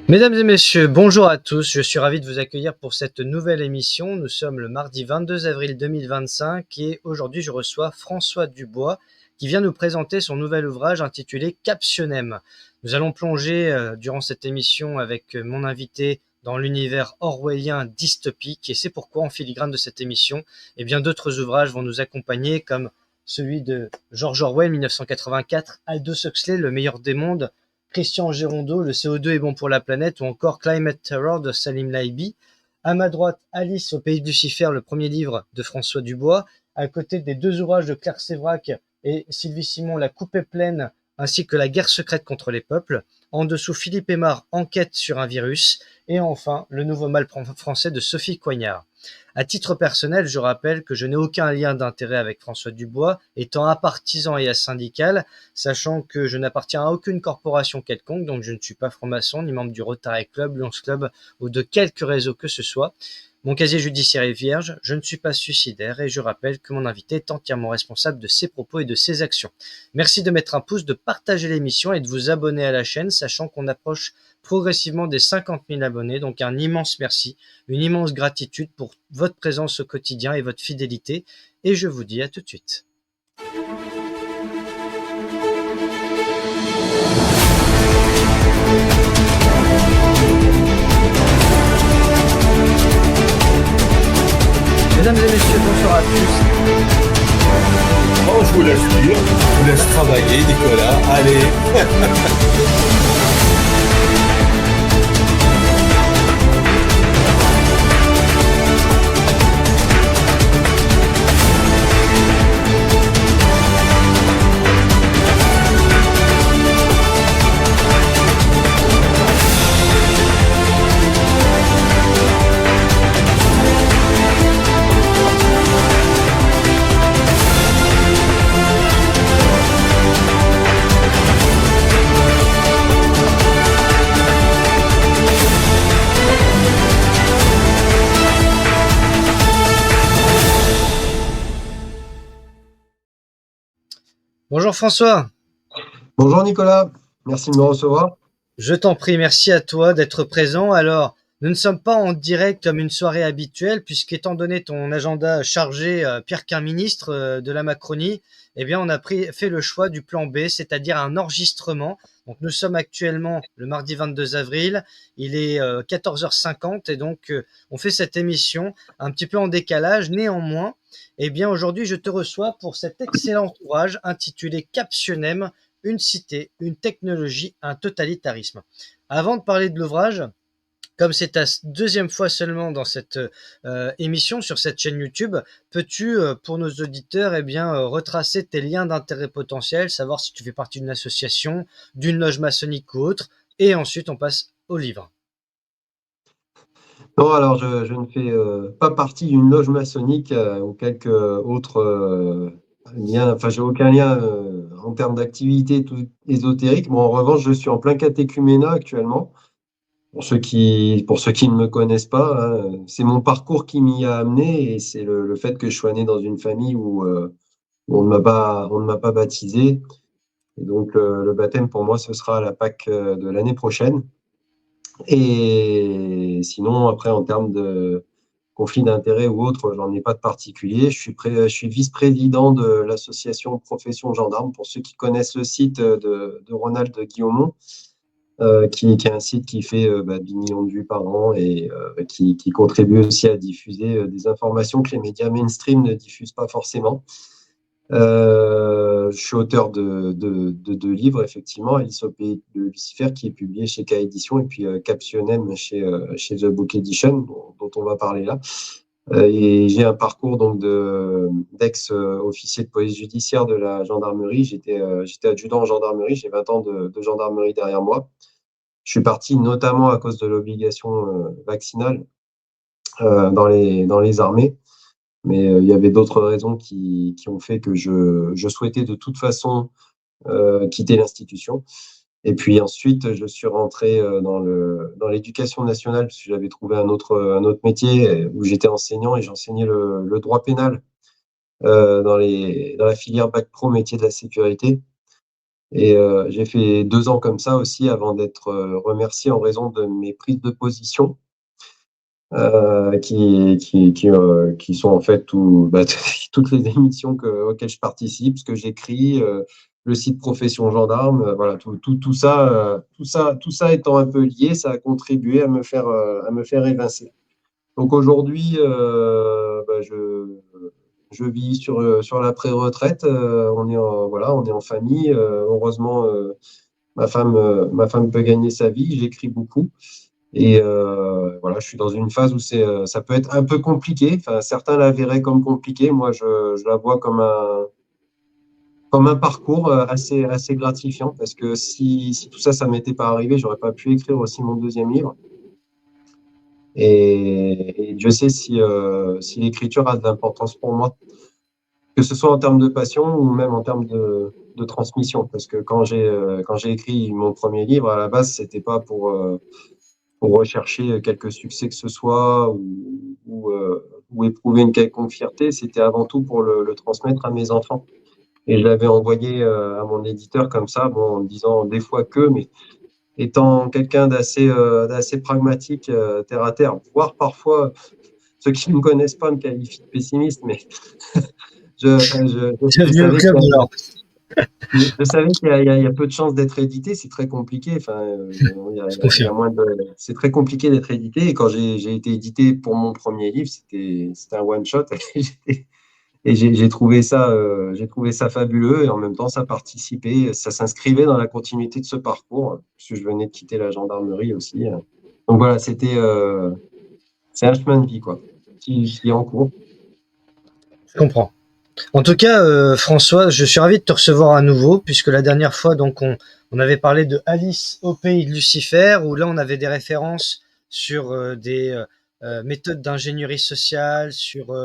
Mesdames et messieurs, bonjour à tous. Je suis ravi de vous accueillir pour cette nouvelle émission. Nous sommes le mardi 22 avril 2025 et aujourd'hui je reçois François Dubois qui vient nous présenter son nouvel ouvrage intitulé Captionnem. Nous allons plonger durant cette émission avec mon invité dans l'univers orwellien dystopique et c'est pourquoi en filigrane de cette émission, d'autres ouvrages vont nous accompagner comme celui de George Orwell 1984, Aldous Huxley, Le meilleur des mondes, Christian Gérondeau, Le CO2 est bon pour la planète, ou encore Climate Terror de Salim Laibi. À ma droite, Alice au pays de Lucifer, le premier livre de François Dubois. À côté des deux ouvrages de Claire Sévrac et Sylvie Simon, La coupe est pleine, ainsi que La guerre secrète contre les peuples. En dessous, Philippe Aymar, Enquête sur un virus. Et enfin, Le nouveau mal français de Sophie Coignard. À titre personnel, je rappelle que je n'ai aucun lien d'intérêt avec François Dubois, étant apartisan et asyndical, sachant que je n'appartiens à aucune corporation quelconque, donc je ne suis pas franc-maçon, ni membre du Rotary Club, Lions Club ou de quelque réseau que ce soit. Mon casier judiciaire est vierge, je ne suis pas suicidaire et je rappelle que mon invité est entièrement responsable de ses propos et de ses actions. Merci de mettre un pouce, de partager l'émission et de vous abonner à la chaîne, sachant qu'on approche progressivement des 50 000 abonnés, donc un immense merci, une immense gratitude pour votre présence au quotidien et votre fidélité, et je vous dis à tout de suite. Mesdames et messieurs, bonsoir à tous. Oh, je vous laisse lire, je vous laisse travailler, Nicolas. Allez. Bonjour François. Bonjour Nicolas, merci de me recevoir. Je t'en prie, merci à toi d'être présent. Alors, nous ne sommes pas en direct comme une soirée habituelle, puisqu'étant donné ton agenda chargé, pire qu'un ministre de la Macronie, on a fait le choix du plan B, c'est-à-dire un enregistrement. Donc, nous sommes actuellement le mardi 22 avril, il est 14h50 et donc on fait cette émission un petit peu en décalage. Néanmoins, aujourd'hui, je te reçois pour cet excellent ouvrage intitulé Captionnem, une cité, une technologie, un totalitarisme. Avant de parler de l'ouvrage, comme c'est ta deuxième fois seulement dans cette émission sur cette chaîne YouTube, peux-tu, pour nos auditeurs, retracer tes liens d'intérêt potentiels, savoir si tu fais partie d'une association, d'une loge maçonnique ou autre, et ensuite on passe au livre. Non, alors je ne fais pas partie d'une loge maçonnique ou quelque autre lien, enfin j'ai aucun lien en termes d'activité tout ésotérique. Bon, en revanche, je suis en plein catéchuménat actuellement. Pour ceux qui ne me connaissent pas, hein, c'est mon parcours qui m'y a amené et c'est le fait que je sois né dans une famille où on ne m'a pas baptisé. Et donc le baptême pour moi, ce sera à la Pâque de l'année prochaine. Et sinon, après, en termes de conflit d'intérêts ou autre, j'en ai pas de particulier. Je suis vice-président de l'association Profession Gendarme, pour ceux qui connaissent le site de Ronald Guillaumont, qui est un site qui fait 10 millions de vues par an et qui contribue aussi à diffuser des informations que les médias mainstream ne diffusent pas forcément. Je suis auteur de deux livres, effectivement, Alice au pays de Lucifer, qui est publié chez K Édition, et puis Captionnem chez The Book Edition, dont on va parler là. Et j'ai un parcours donc d'ex-officier de police judiciaire de la gendarmerie. J'étais adjudant en gendarmerie, j'ai 20 ans de gendarmerie derrière moi. Je suis parti notamment à cause de l'obligation vaccinale dans les armées. Mais il y avait d'autres raisons qui ont fait que je souhaitais de toute façon quitter l'institution. Et puis ensuite, je suis rentré dans l'éducation nationale parce que j'avais trouvé un autre métier où j'étais enseignant et j'enseignais le droit pénal dans la filière Bac Pro métier de la sécurité. Et j'ai fait 2 ans comme ça aussi avant d'être remercié en raison de mes prises de position, qui sont en fait toutes les émissions auxquelles je participe, ce que j'écris, le site Profession Gendarme, voilà, tout ça étant un peu lié, ça a contribué à me faire évincer. Donc aujourd'hui, je vis sur la pré-retraite. On est en famille. Heureusement, ma femme peut gagner sa vie. J'écris beaucoup. Et voilà, je suis dans une phase où ça peut être un peu compliqué. Enfin, certains la verraient comme compliqué. Moi, je la vois comme un parcours assez gratifiant parce que si tout ça, ça m'était pas arrivé, j'aurais pas pu écrire aussi mon deuxième livre. Et Dieu sait si l'écriture a de l'importance pour moi, que ce soit en termes de passion ou même en termes de transmission. Parce que quand j'ai écrit mon premier livre, à la base, c'était pas pour rechercher quelques succès que ce soit ou éprouver une quelconque fierté. C'était avant tout pour le transmettre à mes enfants. Et je l'avais envoyé à mon éditeur comme ça, bon, en me disant des fois mais étant quelqu'un d'assez pragmatique, terre à terre, voire parfois ceux qui ne me connaissent pas me qualifient de pessimiste, mais je Bienvenue au savais club alors. je savais qu'il y a peu de chances d'être édité, c'est très compliqué. Enfin, Je il y a confirme. c'est très compliqué d'être édité. Et quand j'ai été édité pour mon premier livre, c'était un one shot. Et j'ai trouvé ça fabuleux. Et en même temps, ça participait, ça s'inscrivait dans la continuité de ce parcours, puisque je venais de quitter la gendarmerie aussi. Donc voilà, c'est un chemin de vie, quoi, qui est en cours. Je comprends. En tout cas, François, je suis ravi de te recevoir à nouveau, puisque la dernière fois, donc, on avait parlé de Alice au pays de Lucifer, où là, on avait des références sur des méthodes d'ingénierie sociale, sur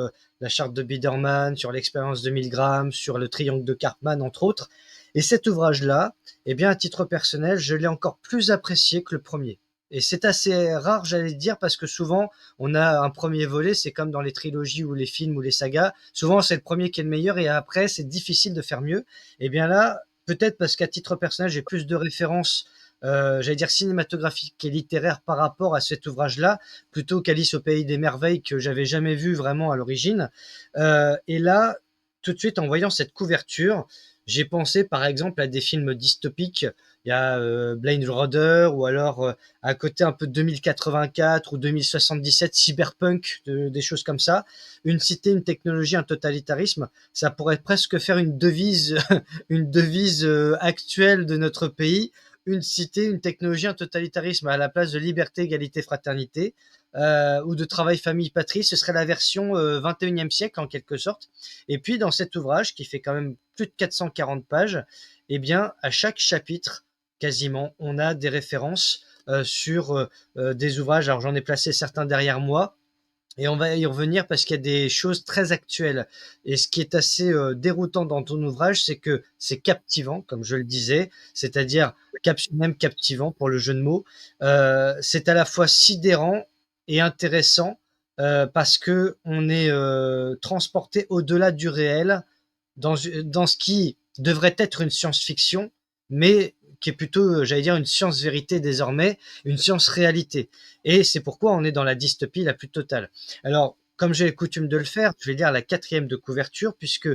la charte de Biederman, sur l'expérience de Milgram, sur le triangle de Karpman, entre autres. Et cet ouvrage-là, eh bien, à titre personnel, je l'ai encore plus apprécié que le premier. Et c'est assez rare, j'allais dire, parce que souvent, on a un premier volet, c'est comme dans les trilogies ou les films ou les sagas. Souvent, c'est le premier qui est le meilleur et après, c'est difficile de faire mieux. Et bien là, peut-être parce qu'à titre personnel, j'ai plus de références, j'allais dire cinématographiques et littéraires par rapport à cet ouvrage-là, plutôt qu'Alice au pays des merveilles que j'avais jamais vu vraiment à l'origine. Et là, tout de suite, en voyant cette couverture, j'ai pensé par exemple à des films dystopiques. Il y a Blade Runner ou alors à côté un peu de 2084 ou 2077, cyberpunk, des choses comme ça. Une cité, une technologie, un totalitarisme, ça pourrait presque faire une devise, une devise actuelle de notre pays. Une cité, une technologie, un totalitarisme à la place de liberté, égalité, fraternité, ou de travail, famille, patrie. Ce serait la version 21e siècle en quelque sorte. Et puis dans cet ouvrage qui fait quand même plus de 440 pages, eh bien à chaque chapitre, quasiment, on a des références sur des ouvrages. Alors j'en ai placé certains derrière moi. Et on va y revenir parce qu'il y a des choses très actuelles. Et ce qui est assez déroutant dans ton ouvrage, c'est que c'est captivant, comme je le disais, c'est-à-dire même captivant pour le jeu de mots. C'est à la fois sidérant et intéressant parce que on est transporté au-delà du réel dans ce qui devrait être une science-fiction, mais qui est plutôt, j'allais dire, une science-vérité désormais, une science-réalité. Et c'est pourquoi on est dans la dystopie la plus totale. Alors, comme j'ai coutume de le faire, je vais lire la 4e de couverture, puisque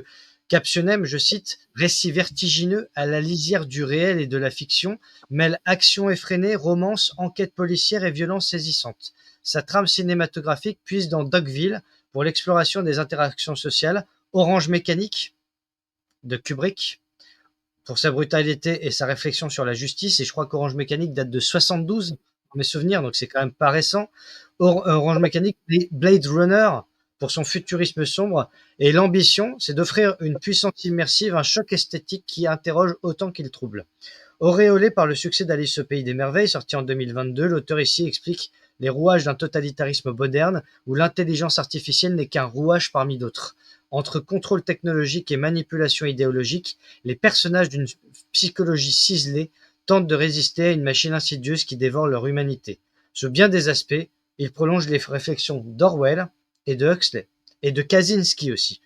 Captionem, je cite, récit vertigineux à la lisière du réel et de la fiction, mêle action effrénée, romance, enquête policière et violence saisissante. Sa trame cinématographique puise dans Dogville pour l'exploration des interactions sociales, Orange Mécanique de Kubrick pour sa brutalité et sa réflexion sur la justice. Et je crois qu'Orange Mécanique date de 72, dans mes souvenirs, donc c'est quand même pas récent. Orange Mécanique, Blade Runner, pour son futurisme sombre. Et l'ambition, c'est d'offrir une puissance immersive, un choc esthétique qui interroge autant qu'il trouble. Auréolé par le succès d'Alice au pays des merveilles, sorti en 2022, l'auteur ici explique les rouages d'un totalitarisme moderne où l'intelligence artificielle n'est qu'un rouage parmi d'autres. Entre contrôle technologique et manipulation idéologique, les personnages d'une psychologie ciselée tentent de résister à une machine insidieuse qui dévore leur humanité. Sous bien des aspects, il prolonge les réflexions d'Orwell et de Huxley, et de Kaczynski aussi.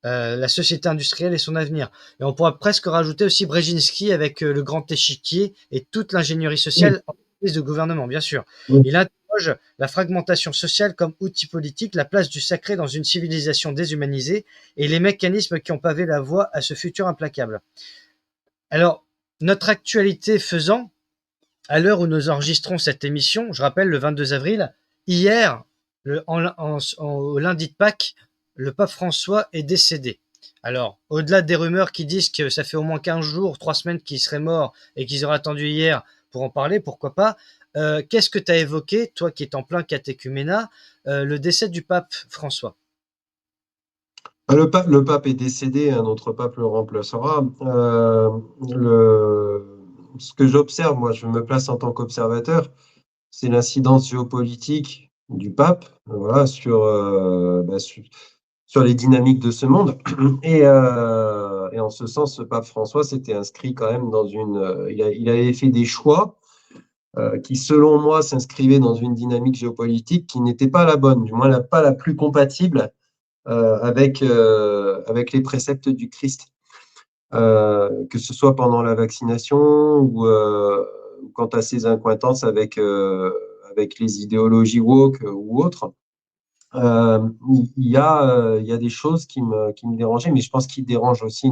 la société industrielle et son avenir. Et on pourra presque rajouter aussi Brzezinski avec le grand échiquier et toute l'ingénierie Oui, sociale en entreprise de gouvernement, bien sûr. oui. Il interroge la fragmentation sociale comme outil politique, la place du sacré dans une civilisation déshumanisée et les mécanismes qui ont pavé la voie à ce futur implacable. Alors, notre actualité faisant, à l'heure où nous enregistrons cette émission, je rappelle le 22 avril, hier, au lundi de Pâques, le pape François est décédé. Alors, au-delà des rumeurs qui disent que ça fait au moins 15 jours, 3 semaines qu'il serait mort et qu'ils auraient attendu hier pour en parler, pourquoi pas, qu'est-ce que tu as évoqué, toi qui es en plein catéchuménat, le décès du pape François? Le pape est décédé, un autre pape le remplacera. Ce que j'observe, moi, je me place en tant qu'observateur, c'est l'incidence géopolitique du pape, voilà, sur les dynamiques de ce monde. Et en ce sens, ce pape François s'était inscrit quand même il avait fait des choix qui, selon moi, s'inscrivaient dans une dynamique géopolitique qui n'était pas la bonne, du moins pas la plus compatible avec les préceptes du Christ. Que ce soit pendant la vaccination ou quant à ses accointances avec les idéologies woke ou autres. Il y a des choses qui me dérangeaient, mais je pense qu'il dérange aussi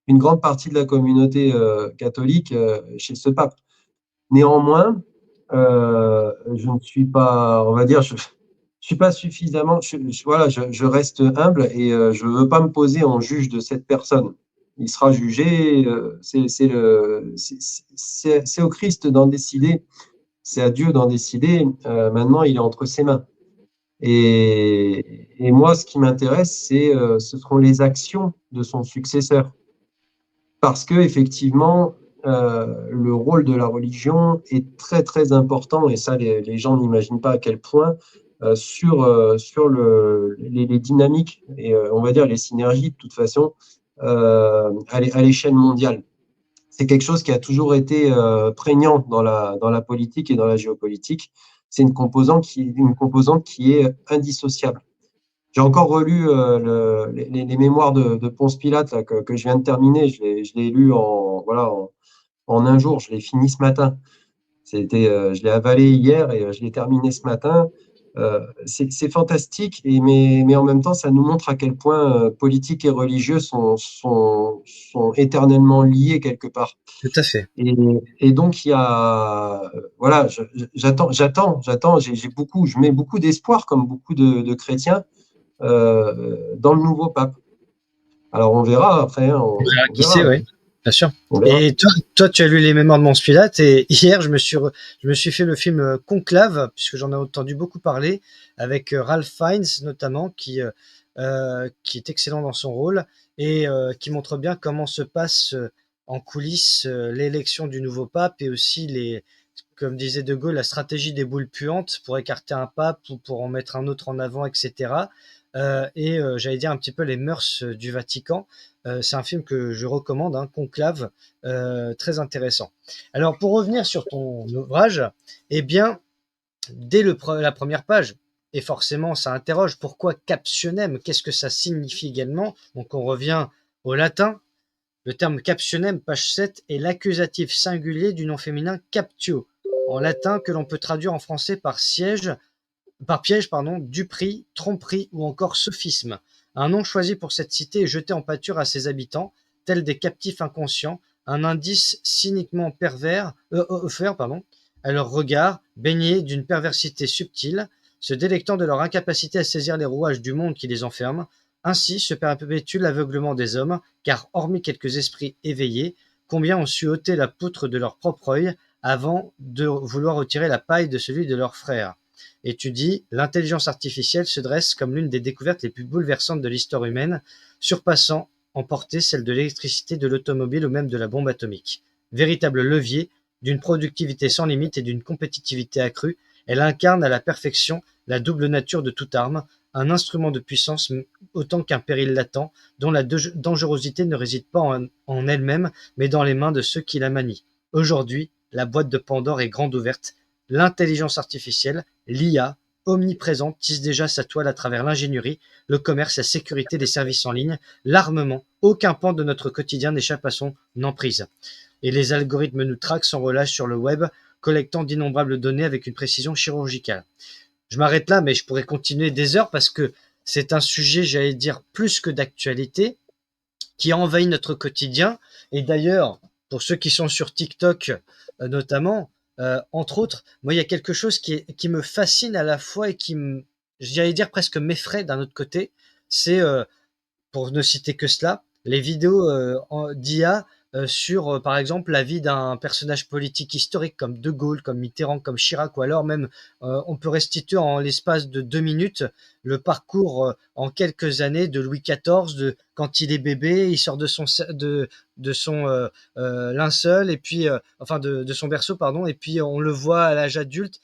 une grande partie de la communauté catholique chez ce pape. Néanmoins, je ne suis pas, on va dire, je suis pas suffisamment, voilà, je reste humble et je ne veux pas me poser en juge de cette personne. Il sera jugé, c'est au Christ d'en décider, c'est à Dieu d'en décider. Maintenant, il est entre ses mains. Et moi, ce qui m'intéresse, ce seront les actions de son successeur. Parce que effectivement, le rôle de la religion est très très important, et ça, les gens n'imaginent pas à quel point, sur les dynamiques et on va dire les synergies de toute façon à l'échelle mondiale. C'est quelque chose qui a toujours été prégnant dans la politique et dans la géopolitique. C'est une composante qui est indissociable. J'ai encore relu les mémoires de Ponce Pilate là, que je viens de terminer. Je l'ai lu en un jour. Je l'ai fini ce matin. Je l'ai avalé hier et je l'ai terminé ce matin. C'est fantastique, mais en même temps, ça nous montre à quel point politique et religieux sont éternellement liés quelque part. Tout à fait. Et donc, il y a, voilà, j'attends, je mets beaucoup d'espoir, comme beaucoup de chrétiens, dans le nouveau pape. Alors, on verra après, hein, On verra on qui c'est, verra, oui, bien sûr. on verra. Et toi, tu as lu les mémoires de Mons Pilate et hier, je me suis fait le film Conclave, puisque j'en ai entendu beaucoup parler, avec Ralph Fiennes notamment, qui est excellent dans son rôle et qui montre bien comment se passe en coulisses l'élection du nouveau pape et aussi comme disait De Gaulle, la stratégie des boules puantes pour écarter un pape ou pour en mettre un autre en avant, etc. J'allais dire un petit peu les mœurs du Vatican. C'est un film que je recommande, hein, Conclave, très intéressant. Alors pour revenir sur ton ouvrage, eh bien, dès la première page, et forcément ça interroge, pourquoi captionem? Qu'est-ce que ça signifie également? Donc on revient au latin. Le terme captionem, page 7, est l'accusatif singulier du nom féminin captio, en latin, que l'on peut traduire en français par piège, duperie, tromperie ou encore sophisme. Un nom choisi pour cette cité est jeté en pâture à ses habitants, tels des captifs inconscients, un indice cyniquement offert à leur regard, baigné d'une perversité subtile, se délectant de leur incapacité à saisir les rouages du monde qui les enferme. Ainsi se perpétue l'aveuglement des hommes, car hormis quelques esprits éveillés, combien ont su ôter la poutre de leur propre œil avant de vouloir retirer la paille de celui de leurs frères. Et tu dis, l'intelligence artificielle se dresse comme l'une des découvertes les plus bouleversantes de l'histoire humaine, surpassant en portée celle de l'électricité, de l'automobile ou même de la bombe atomique. Véritable levier d'une productivité sans limite et d'une compétitivité accrue, elle incarne à la perfection la double nature de toute arme, un instrument de puissance autant qu'un péril latent, dont la dangerosité ne réside pas en elle-même, mais dans les mains de ceux qui la manient. Aujourd'hui, la boîte de Pandore est grande ouverte. L'intelligence artificielle, l'IA, omniprésente tisse déjà sa toile à travers l'ingénierie, le commerce, la sécurité des services en ligne, l'armement. Aucun pan de notre quotidien n'échappe à son emprise. Et les algorithmes nous traquent sans relâche sur le web, collectant d'innombrables données avec une précision chirurgicale. Je m'arrête là, mais je pourrais continuer des heures parce que c'est un sujet, j'allais dire, plus que d'actualité, qui envahit notre quotidien. Et d'ailleurs, pour ceux qui sont sur TikTok notamment, entre autres, moi, il y a quelque chose qui me fascine à la fois et j'allais dire presque m'effraie d'un autre côté, c'est, pour ne citer que cela, les vidéos d'IA sur, par exemple, la vie d'un personnage politique historique comme De Gaulle, comme Mitterrand, comme Chirac, ou alors même on peut restituer en l'espace de 2 minutes le parcours en quelques années de Louis XIV, quand il est bébé, il sort de son linceul, et puis enfin de son berceau, pardon, et puis on le voit à l'âge adulte,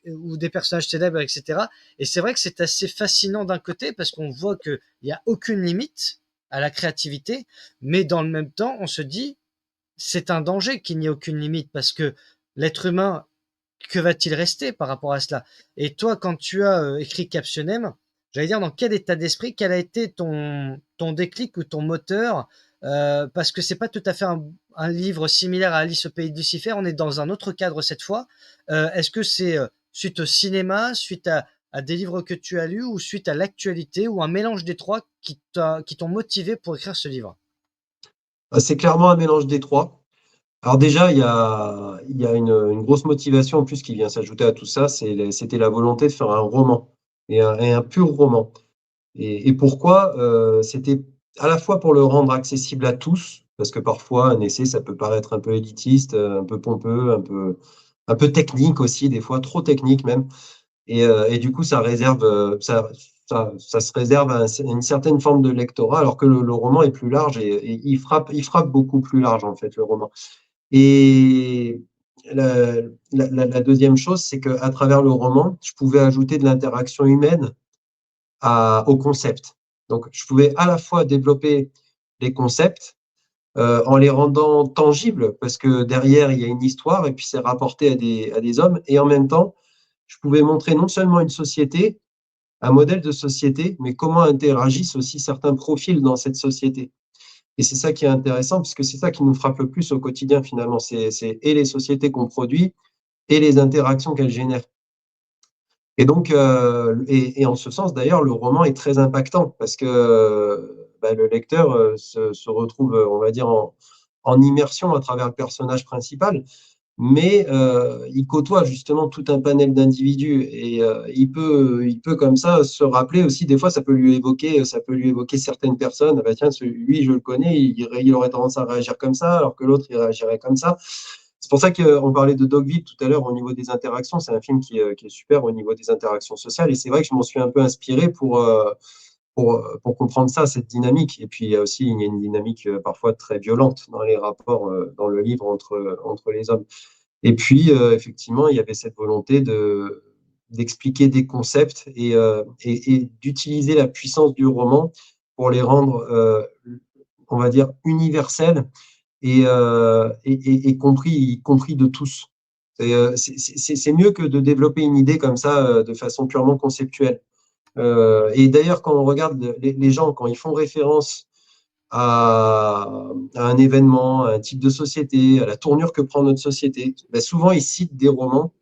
ou des personnages célèbres, etc. Et c'est vrai que c'est assez fascinant d'un côté parce qu'on voit qu'il n'y a aucune limite à la créativité, mais dans le même temps, on se dit, c'est un danger qu'il n'y ait aucune limite parce que l'être humain, que va-t-il rester par rapport à cela? Et toi, quand tu as écrit Captionem, j'allais dire, dans quel état d'esprit, quel a été ton déclic ou ton moteur? Parce que c'est pas tout à fait un livre similaire à Alice au pays de Lucifer, on est dans un autre cadre cette fois. Est-ce que c'est suite au cinéma, suite à des livres que tu as lus, ou suite à l'actualité, ou un mélange des trois qui t'ont motivé pour écrire ce livre? C'est clairement un mélange des trois. Alors déjà, il y a une grosse motivation en plus qui vient s'ajouter à tout ça, c'était la volonté de faire un roman, et un pur roman. Et pourquoi? C'était à la fois pour le rendre accessible à tous, parce que parfois un essai, ça peut paraître un peu élitiste, un peu pompeux, un peu technique aussi, des fois trop technique même. Et du coup, ça se réserve à une certaine forme de lectorat, alors que le roman est plus large, et il frappe beaucoup plus large en fait, le roman. Et la deuxième chose, c'est qu'à travers le roman, je pouvais ajouter de l'interaction humaine au concept. Donc, je pouvais à la fois développer les concepts en les rendant tangibles, parce que derrière, il y a une histoire, et puis c'est rapporté à des hommes, et en même temps, je pouvais montrer non seulement une société, un modèle de société, mais comment interagissent aussi certains profils dans cette société. Et c'est ça qui est intéressant, parce que c'est ça qui nous frappe le plus au quotidien finalement, c'est et les sociétés qu'on produit et les interactions qu'elles génèrent. Et donc, et en ce sens d'ailleurs, le roman est très impactant, parce que le lecteur se retrouve, on va dire, en immersion à travers le personnage principal, mais il côtoie justement tout un panel d'individus, et il peut comme ça se rappeler aussi, des fois ça peut lui évoquer certaines personnes. Ah bah tiens, lui je le connais, il aurait tendance à réagir comme ça, alors que l'autre il réagirait comme ça. C'est pour ça qu'on parlait de Dogville tout à l'heure au niveau des interactions. C'est un film qui est super au niveau des interactions sociales, et c'est vrai que je m'en suis un peu inspiré pour comprendre ça, cette dynamique. Et puis il y a une dynamique parfois très violente dans les rapports dans le livre entre les hommes. Et puis, effectivement, il y avait cette volonté d'expliquer des concepts, et d'utiliser la puissance du roman pour les rendre, on va dire, universels, et compris de tous. C'est mieux que de développer une idée comme ça de façon purement conceptuelle. Et d'ailleurs, quand on regarde les gens, quand ils font référence à un événement, à un type de société, à la tournure que prend notre société, souvent ils citent des romans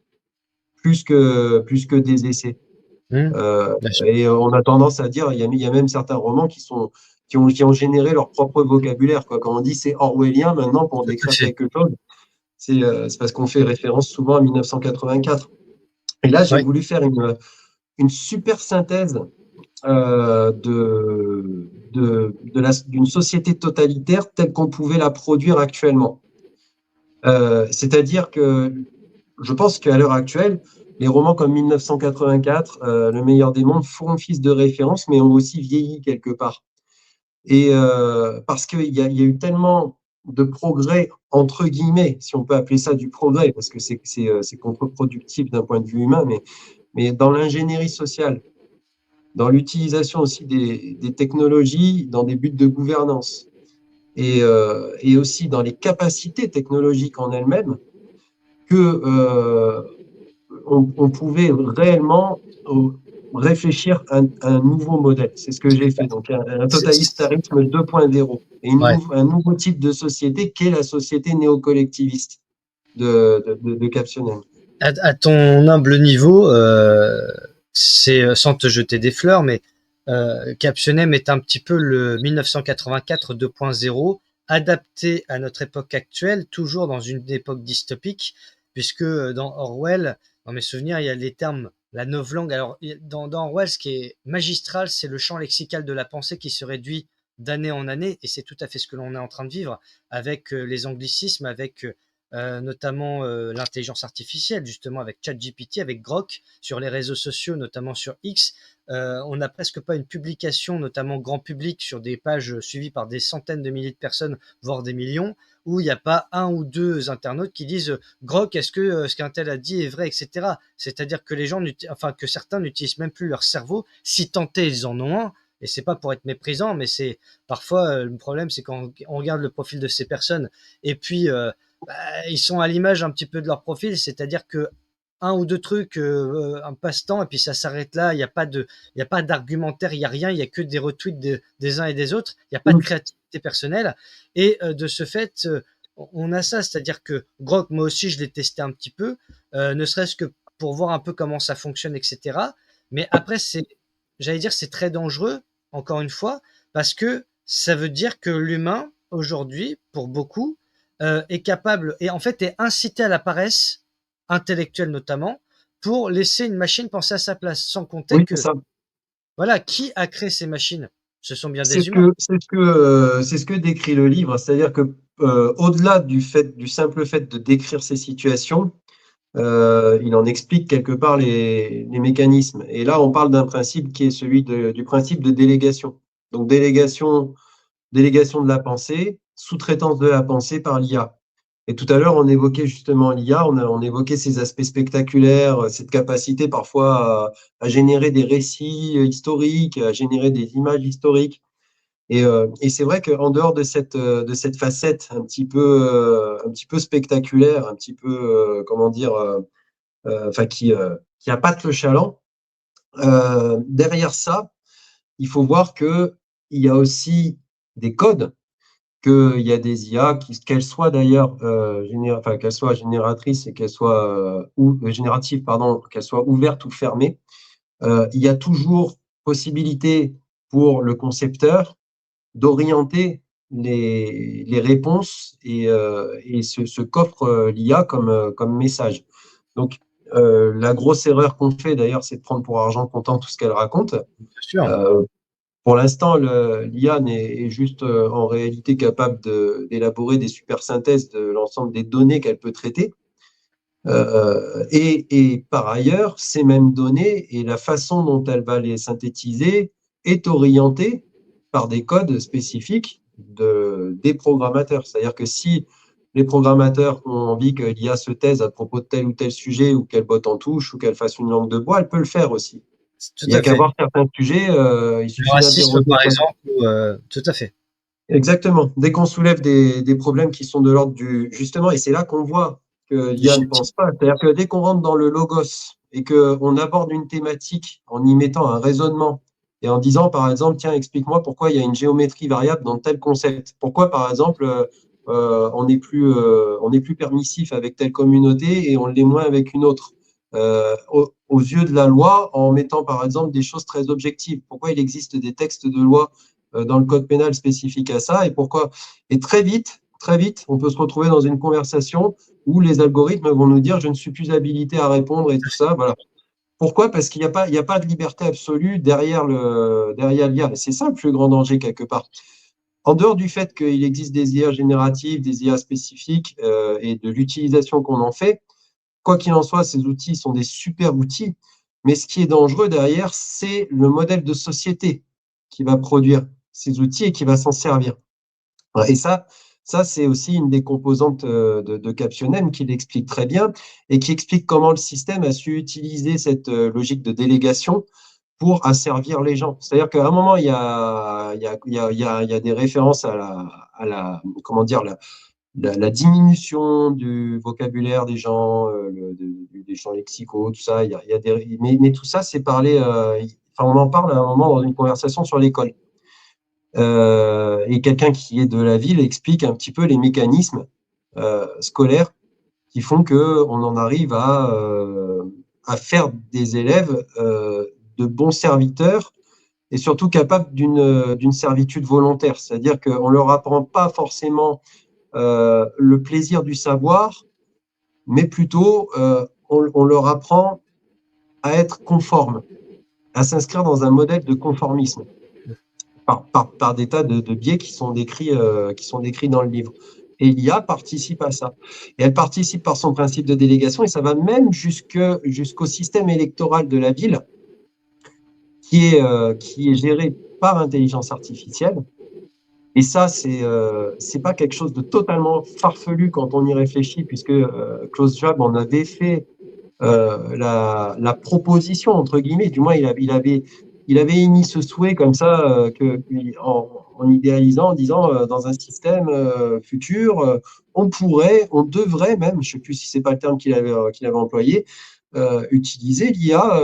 plus que des essais. Mmh, Euh, bien sûr. et on a tendance à dire, il y a même certains romans qui ont généré leur propre vocabulaire, quoi. Quand on dit c'est orwellien maintenant pour Tout à décrire fait. quelque chose, c'est parce qu'on fait référence souvent à 1984. Et là, j'ai Oui. voulu faire une super synthèse d'une société totalitaire telle qu'on pouvait la produire actuellement. C'est-à-dire que je pense qu'à l'heure actuelle, les romans comme 1984, Le meilleur des mondes, font office de référence, mais ont aussi vieilli quelque part. Et parce qu'il y a eu tellement de progrès, entre guillemets, si on peut appeler ça du progrès, parce que c'est contre-productif d'un point de vue humain, mais dans l'ingénierie sociale, dans l'utilisation aussi des technologies dans des buts de gouvernance, et aussi dans les capacités technologiques en elles-mêmes, que on pouvait réellement réfléchir à un nouveau modèle. C'est ce que j'ai fait, donc un totalitarisme 2.0 et Ouais. un nouveau type de société qu'est la société néocollectiviste de Captionem. À ton humble niveau, c'est sans te jeter des fleurs, mais Captionem est un petit peu le 1984 2.0 adapté à notre époque actuelle, toujours dans une époque dystopique, puisque dans Orwell, dans mes souvenirs, il y a les termes la novlangue. Alors, dans Orwell, ce qui est magistral, c'est le champ lexical de la pensée qui se réduit d'année en année, et c'est tout à fait ce que l'on est en train de vivre avec les anglicismes, avec notamment l'intelligence artificielle, justement avec ChatGPT, avec Grok, sur les réseaux sociaux, notamment sur X. On n'a presque pas une publication, notamment grand public, sur des pages suivies par des centaines de milliers de personnes, voire des millions, où il n'y a pas un ou deux internautes qui disent Grok, est-ce que ce qu'un tel a dit est vrai, etc. C'est-à-dire que les gens, enfin que certains n'utilisent même plus leur cerveau, si tant est ils en ont un. Et c'est pas pour être méprisant, mais c'est parfois le problème, c'est quand on regarde le profil de ces personnes et puis ils sont à l'image un petit peu de leur profil, c'est-à-dire que un ou deux trucs, un passe-temps, et puis ça s'arrête là. Il n'y a pas de, il y a pas d'argumentaire, il y a rien, il y a que des retweets des uns et des autres. Il n'y a pas de créativité personnelle. Et de ce fait, on a ça, c'est-à-dire que Grok, moi aussi, je l'ai testé un petit peu, ne serait-ce que pour voir un peu comment ça fonctionne, etc. Mais après, j'allais dire, c'est très dangereux, encore une fois, parce que ça veut dire que l'humain, aujourd'hui, pour beaucoup, est capable et en fait est incité à la paresse intellectuelle notamment pour laisser une machine penser à sa place, sans compter Oui, que ça. voilà, qui a créé ces machines? Ce sont bien C'est des ce humains. que, c'est ce que décrit le livre, c'est-à-dire que au-delà du simple fait de décrire ces situations, il en explique quelque part les mécanismes. Et là, on parle d'un principe qui est celui du principe de délégation. Donc délégation de la pensée, sous-traitance de la pensée par l'IA. Et tout à l'heure, on évoquait justement l'IA, on évoquait ses aspects spectaculaires, cette capacité parfois à générer des récits historiques, à générer des images historiques. Et c'est vrai qu'en dehors de cette facette un petit peu spectaculaire, un petit peu, comment dire, enfin qui appâte le chaland, derrière ça, il faut voir qu'il y a aussi des codes, qu'il y a des IA, qu'elles soient d'ailleurs enfin, qu'elles soient génératrices et qu'elles soient génératives, pardon, qu'elles soient ouvertes ou fermées. Il y a toujours possibilité pour le concepteur d'orienter les réponses et ce qu'offre l'IA comme message. Donc, la grosse erreur qu'on fait d'ailleurs, c'est de prendre pour argent comptant tout ce qu'elle raconte. Bien sûr. Pour l'instant, l'IA est juste en réalité capable d'élaborer des super synthèses de l'ensemble des données qu'elle peut traiter. Et par ailleurs, ces mêmes données et la façon dont elle va les synthétiser est orientée par des codes spécifiques des programmateurs. C'est-à-dire que si les programmateurs ont envie que l'IA se taise à propos de tel ou tel sujet ou qu'elle botte en touche ou qu'elle fasse une langue de bois, elle peut le faire aussi. Tout Il n'y a à qu'à fait. voir certains sujets, il Le suffit racisme, d'interroger. par exemple, tout à fait. Exactement. Dès qu'on soulève des problèmes qui sont de l'ordre du… Justement, et c'est là qu'on voit que l'IA ne pense pas. C'est-à-dire que dès qu'on rentre dans le logos et qu'on aborde une thématique en y mettant un raisonnement et en disant, par exemple, tiens, explique-moi pourquoi il y a une géométrie variable dans tel concept. Pourquoi, par exemple, on n'est plus permissif avec telle communauté et on l'est moins avec une autre. Aux yeux de la loi, en mettant, par exemple, des choses très objectives. Pourquoi il existe des textes de loi dans le code pénal spécifique à ça et pourquoi. Et très vite, on peut se retrouver dans une conversation où les algorithmes vont nous dire je ne suis plus habilité à répondre et tout ça. Voilà. Pourquoi? Parce qu'il n'y a pas de liberté absolue derrière l'IA. C'est ça le plus grand danger quelque part. En dehors du fait qu'il existe des IA génératives, des IA spécifiques et de l'utilisation qu'on en fait, quoi qu'il en soit, ces outils sont des super outils. Mais ce qui est dangereux derrière, c'est le modèle de société qui va produire ces outils et qui va s'en servir. Et ça c'est aussi une des composantes de Captionem qui l'explique très bien et qui explique comment le système a su utiliser cette logique de délégation pour asservir les gens. C'est-à-dire qu'à un moment, il y a des références comment dire, la diminution du vocabulaire des gens, des champs lexicaux, tout ça. Il y a mais tout ça, c'est parlé. Enfin, on en parle à un moment dans une conversation sur l'école. Et quelqu'un qui est de la ville explique un petit peu les mécanismes scolaires qui font que on en arrive à faire des élèves de bons serviteurs et surtout capables d'une servitude volontaire. C'est-à-dire qu'on leur apprend pas forcément le plaisir du savoir, mais plutôt on leur apprend à être conforme, à s'inscrire dans un modèle de conformisme par des tas de biais qui sont décrits dans le livre. Et l'IA participe à ça. Et elle participe par son principe de délégation, et ça va même jusqu'au système électoral de la ville, qui est géré par intelligence artificielle. Et ça, c'est pas quelque chose de totalement farfelu quand on y réfléchit, puisque Klaus Schwab en avait fait la proposition, entre guillemets, du moins il avait émis ce souhait comme ça, en idéalisant, en disant dans un système futur, on devrait même, je ne sais plus si c'est pas le terme qu'il avait employé, utiliser l'IA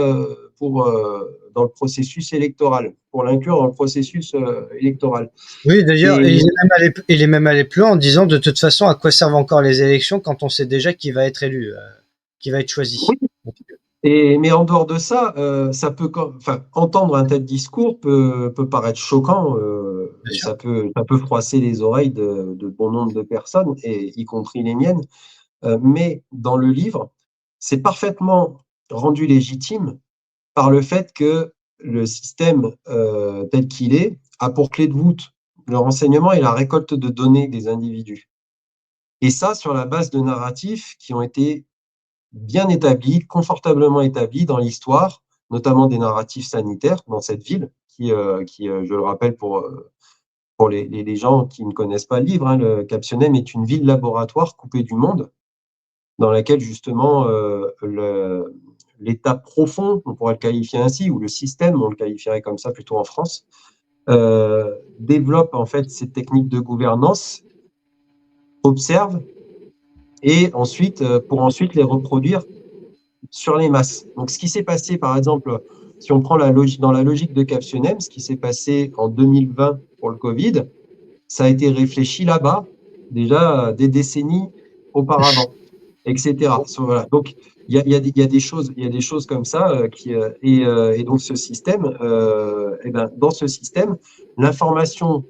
dans le processus électoral, pour l'inclure dans le processus électoral. Oui, d'ailleurs, Et il est même allé plus loin en disant de toute façon, à quoi servent encore les élections quand on sait déjà qui va être élu, qui va être choisi. mais en dehors de ça, enfin, entendre un tel discours peut paraître choquant, Bien et sûr. ça peut froisser les oreilles de bon nombre de personnes, et y compris les miennes. Mais dans le livre, c'est parfaitement rendu légitime par le fait que le système tel qu'il est a pour clé de voûte le renseignement et la récolte de données des individus. Et ça, sur la base de narratifs qui ont été bien établi, confortablement établi dans l'histoire, notamment des narratifs sanitaires dans cette ville, je le rappelle pour les gens qui ne connaissent pas le livre, hein, le Captionnem est une ville laboratoire coupée du monde, dans laquelle justement l'état profond, on pourrait le qualifier ainsi, ou le système, on le qualifierait comme ça plutôt en France, développe en fait ces techniques de gouvernance, observe, et ensuite, pour ensuite les reproduire sur les masses. Donc, ce qui s'est passé, par exemple, si on prend dans la logique de Captionnem, ce qui s'est passé en 2020 pour le Covid, ça a été réfléchi là-bas, déjà des décennies auparavant, etc. Voilà. Donc, il y a des choses comme ça et donc ce système, dans ce système, l'information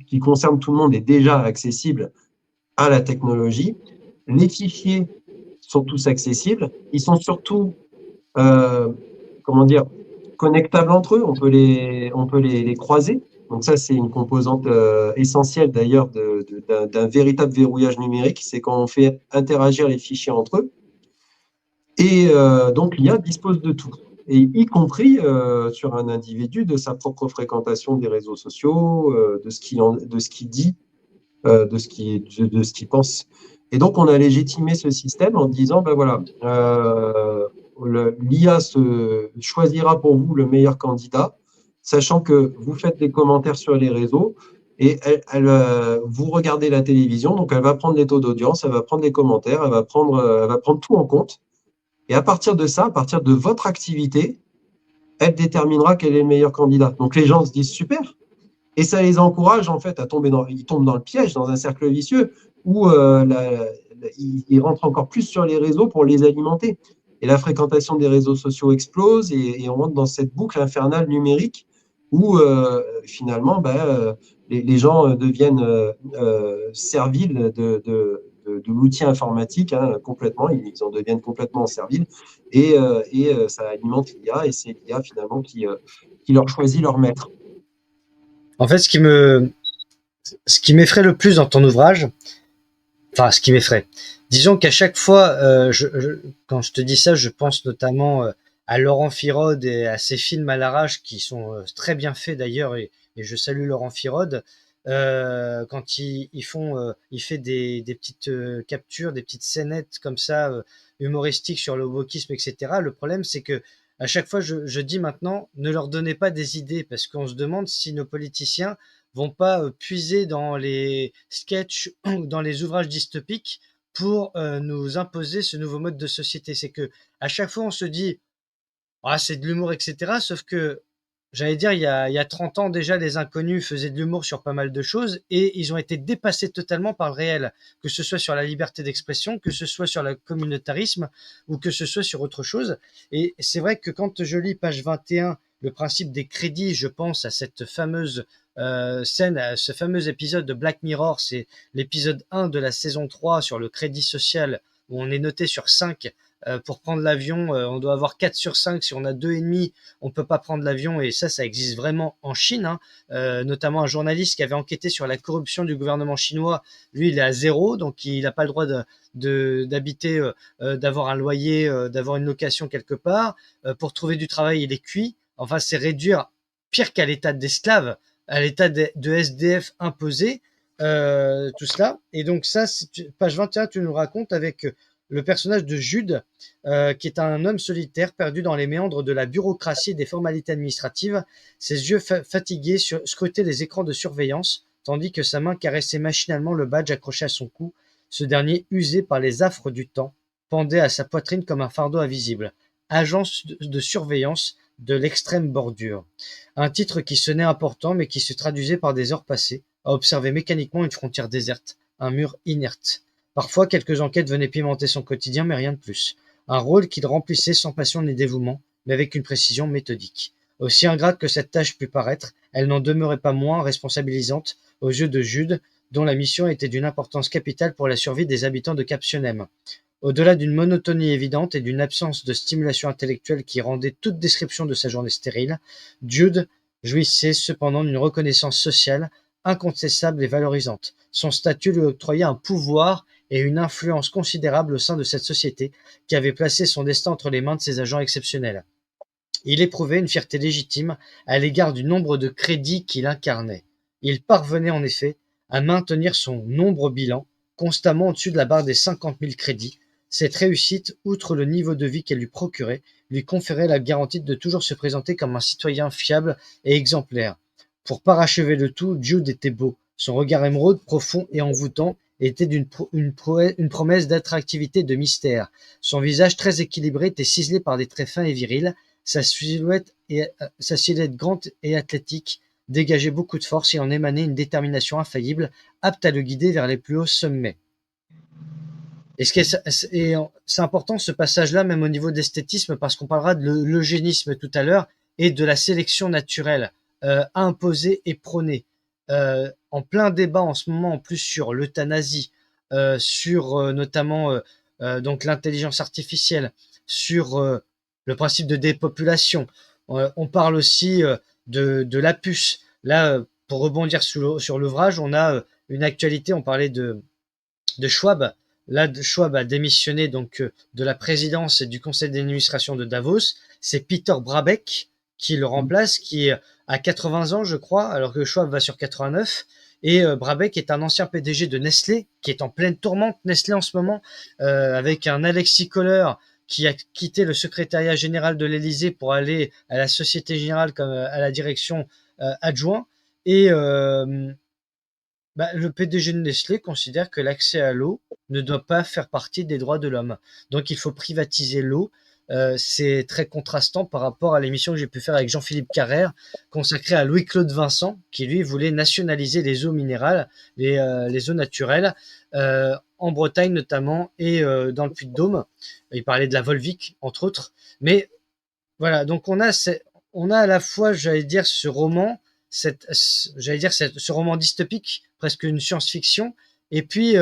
qui concerne tout le monde est déjà accessible à la technologie. Les fichiers sont tous accessibles. Ils sont surtout, euh, comment dire, connectables entre eux. On peut les croiser. Donc ça, c'est une composante essentielle d'ailleurs d'un véritable verrouillage numérique. C'est quand on fait interagir les fichiers entre eux. Et donc l'IA dispose de tout, et y compris sur un individu, de sa propre fréquentation des réseaux sociaux, de ce qu'il dit, de ce qu'il pense. Et donc, on a légitimé ce système en disant, ben voilà, l'IA choisira pour vous le meilleur candidat, sachant que vous faites des commentaires sur les réseaux et vous regardez la télévision, donc elle va prendre les taux d'audience, elle va prendre les commentaires, elle va prendre tout en compte. Et à partir de ça, à partir de votre activité, elle déterminera quel est le meilleur candidat. Donc les gens se disent super, et ça les encourage en fait à ils tombent dans le piège, dans un cercle vicieux où ils rentrent encore plus sur les réseaux pour les alimenter. Et la fréquentation des réseaux sociaux explose, et on rentre dans cette boucle infernale numérique où finalement les gens deviennent serviles de l'outil informatique, hein, complètement, ils en deviennent complètement serviles, et ça alimente l'IA, et c'est l'IA finalement qui leur choisit leur maître. En fait, ce qui m'effraie le plus dans ton ouvrage, enfin, ce qui m'effraie, disons qu'à chaque fois, quand je te dis ça, je pense notamment à Laurent Firode et à ses films à l'arrache qui sont très bien faits d'ailleurs, et je salue Laurent Firode. Quand il fait des petites captures, des petites scénettes comme ça, humoristiques sur le wokisme, etc. Le problème, c'est que à chaque fois, je dis maintenant, ne leur donnez pas des idées, parce qu'on se demande si nos politiciens vont pas puiser dans les sketchs ou dans les ouvrages dystopiques pour nous imposer ce nouveau mode de société. C'est que à chaque fois, on se dit, ah, c'est de l'humour, etc. Sauf que, j'allais dire, il y a 30 ans déjà, les inconnus faisaient de l'humour sur pas mal de choses et ils ont été dépassés totalement par le réel, que ce soit sur la liberté d'expression, que ce soit sur le communautarisme ou que ce soit sur autre chose. Et c'est vrai que quand je lis page 21, le principe des crédits, je pense à cette fameuse scène, à ce fameux épisode de Black Mirror, c'est l'épisode 1 de la saison 3 sur le crédit social, où on est noté sur 5 pour prendre l'avion, on doit avoir 4 sur 5. Si on a 2,5, on peut pas prendre l'avion. Et ça existe vraiment en Chine, hein. Notamment un journaliste qui avait enquêté sur la corruption du gouvernement chinois. Lui, il est à 0, donc il n'a pas le droit d'habiter, d'avoir un loyer, d'avoir une location quelque part. Pour trouver du travail, il est cuit. Enfin, c'est réduire pire qu'à l'état d'esclave, à l'état de SDF imposé, tout cela. Et donc ça, page 21, tu nous racontes avec le personnage de Jude, qui est un homme solitaire perdu dans les méandres de la bureaucratie et des formalités administratives. Ses yeux fatigués scrutaient les écrans de surveillance, tandis que sa main caressait machinalement le badge accroché à son cou. Ce dernier, usé par les affres du temps, pendait à sa poitrine comme un fardeau invisible. Agence de surveillance de l'extrême bordure. Un titre qui sonnait important, mais qui se traduisait par des heures passées, à observer mécaniquement une frontière déserte, un mur inerte. Parfois, quelques enquêtes venaient pimenter son quotidien, mais rien de plus. Un rôle qu'il remplissait sans passion ni dévouement, mais avec une précision méthodique. Aussi ingrate que cette tâche pût paraître, elle n'en demeurait pas moins responsabilisante aux yeux de Jude, dont la mission était d'une importance capitale pour la survie des habitants de Cap-Sionem. Au-delà d'une monotonie évidente et d'une absence de stimulation intellectuelle qui rendait toute description de sa journée stérile, Jude jouissait cependant d'une reconnaissance sociale incontestable et valorisante. Son statut lui octroyait un pouvoir et une influence considérable au sein de cette société qui avait placé son destin entre les mains de ses agents exceptionnels. Il éprouvait une fierté légitime à l'égard du nombre de crédits qu'il incarnait. Il parvenait en effet à maintenir son nombre bilan constamment au-dessus de la barre des 50 000 crédits. Cette réussite, outre le niveau de vie qu'elle lui procurait, lui conférait la garantie de toujours se présenter comme un citoyen fiable et exemplaire. Pour parachever le tout, Jude était beau. Son regard émeraude, profond et envoûtant, était une promesse d'attractivité et de mystère. Son visage très équilibré était ciselé par des traits fins et virils. Sa silhouette grande et athlétique dégageait beaucoup de force et en émanait une détermination infaillible, apte à le guider vers les plus hauts sommets. Et c'est important ce passage-là, même au niveau d'esthétisme, parce qu'on parlera de l'eugénisme tout à l'heure et de la sélection naturelle imposée et prônée. En plein débat en ce moment, en plus sur l'euthanasie, sur notamment donc l'intelligence artificielle, sur le principe de dépopulation. On parle aussi de la puce. Là, pour rebondir sur l'ouvrage, on a une actualité. On parlait de Schwab. Là, Schwab a démissionné donc de la présidence et du conseil d'administration de Davos. C'est Peter Brabeck qui le remplace, qui a 80 ans, je crois, alors que Schwab va sur 89. Et Brabeck est un ancien PDG de Nestlé, qui est en pleine tourmente, Nestlé en ce moment, avec un Alexis Kohler qui a quitté le secrétariat général de l'Élysée pour aller à la Société Générale comme à la direction adjoint. Et le PDG de Nestlé considère que l'accès à l'eau ne doit pas faire partie des droits de l'homme. Donc il faut privatiser l'eau. C'est très contrastant par rapport à l'émission que j'ai pu faire avec Jean-Philippe Carrère, consacrée à Louis-Claude Vincent, qui lui voulait nationaliser les eaux minérales, les eaux naturelles, en Bretagne notamment, et dans le Puy-de-Dôme. Il parlait de la Volvic, entre autres. Mais voilà, donc on a à la fois, j'allais dire, ce roman, ce roman dystopique, presque une science-fiction, et puis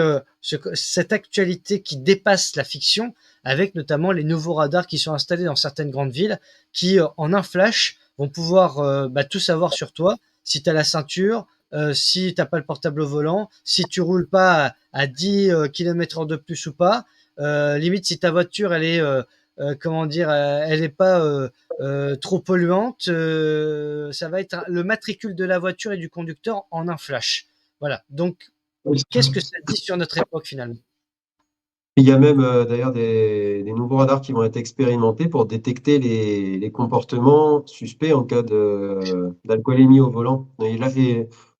cette actualité qui dépasse la fiction, avec notamment les nouveaux radars qui sont installés dans certaines grandes villes, qui en un flash vont pouvoir tout savoir sur toi, si tu as la ceinture, si tu n'as pas le portable au volant, si tu roules pas à 10 km/h de plus ou pas, limite si ta voiture elle est elle n'est pas trop polluante, ça va être le matricule de la voiture et du conducteur en un flash. Voilà. Donc, qu'est-ce que ça dit sur notre époque finalement? Il y a même d'ailleurs des nouveaux radars qui vont être expérimentés pour détecter les comportements suspects en cas d'alcoolémie au volant. Et là,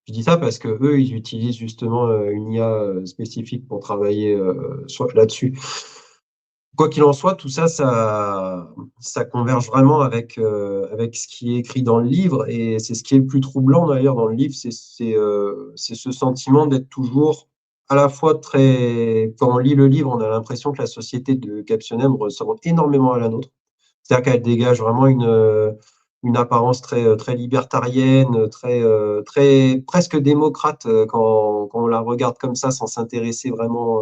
Je dis ça parce que eux, ils utilisent justement une IA spécifique pour travailler là-dessus. Quoi qu'il en soit, tout ça, ça converge vraiment avec ce qui est écrit dans le livre. Et c'est ce qui est le plus troublant d'ailleurs dans le livre, c'est ce sentiment d'être toujours à la fois très… Quand on lit le livre, on a l'impression que la société de Captionem ressemble énormément à la nôtre. C'est-à-dire qu'elle dégage vraiment une apparence très libertarienne, très presque démocrate quand on la regarde comme ça, sans s'intéresser vraiment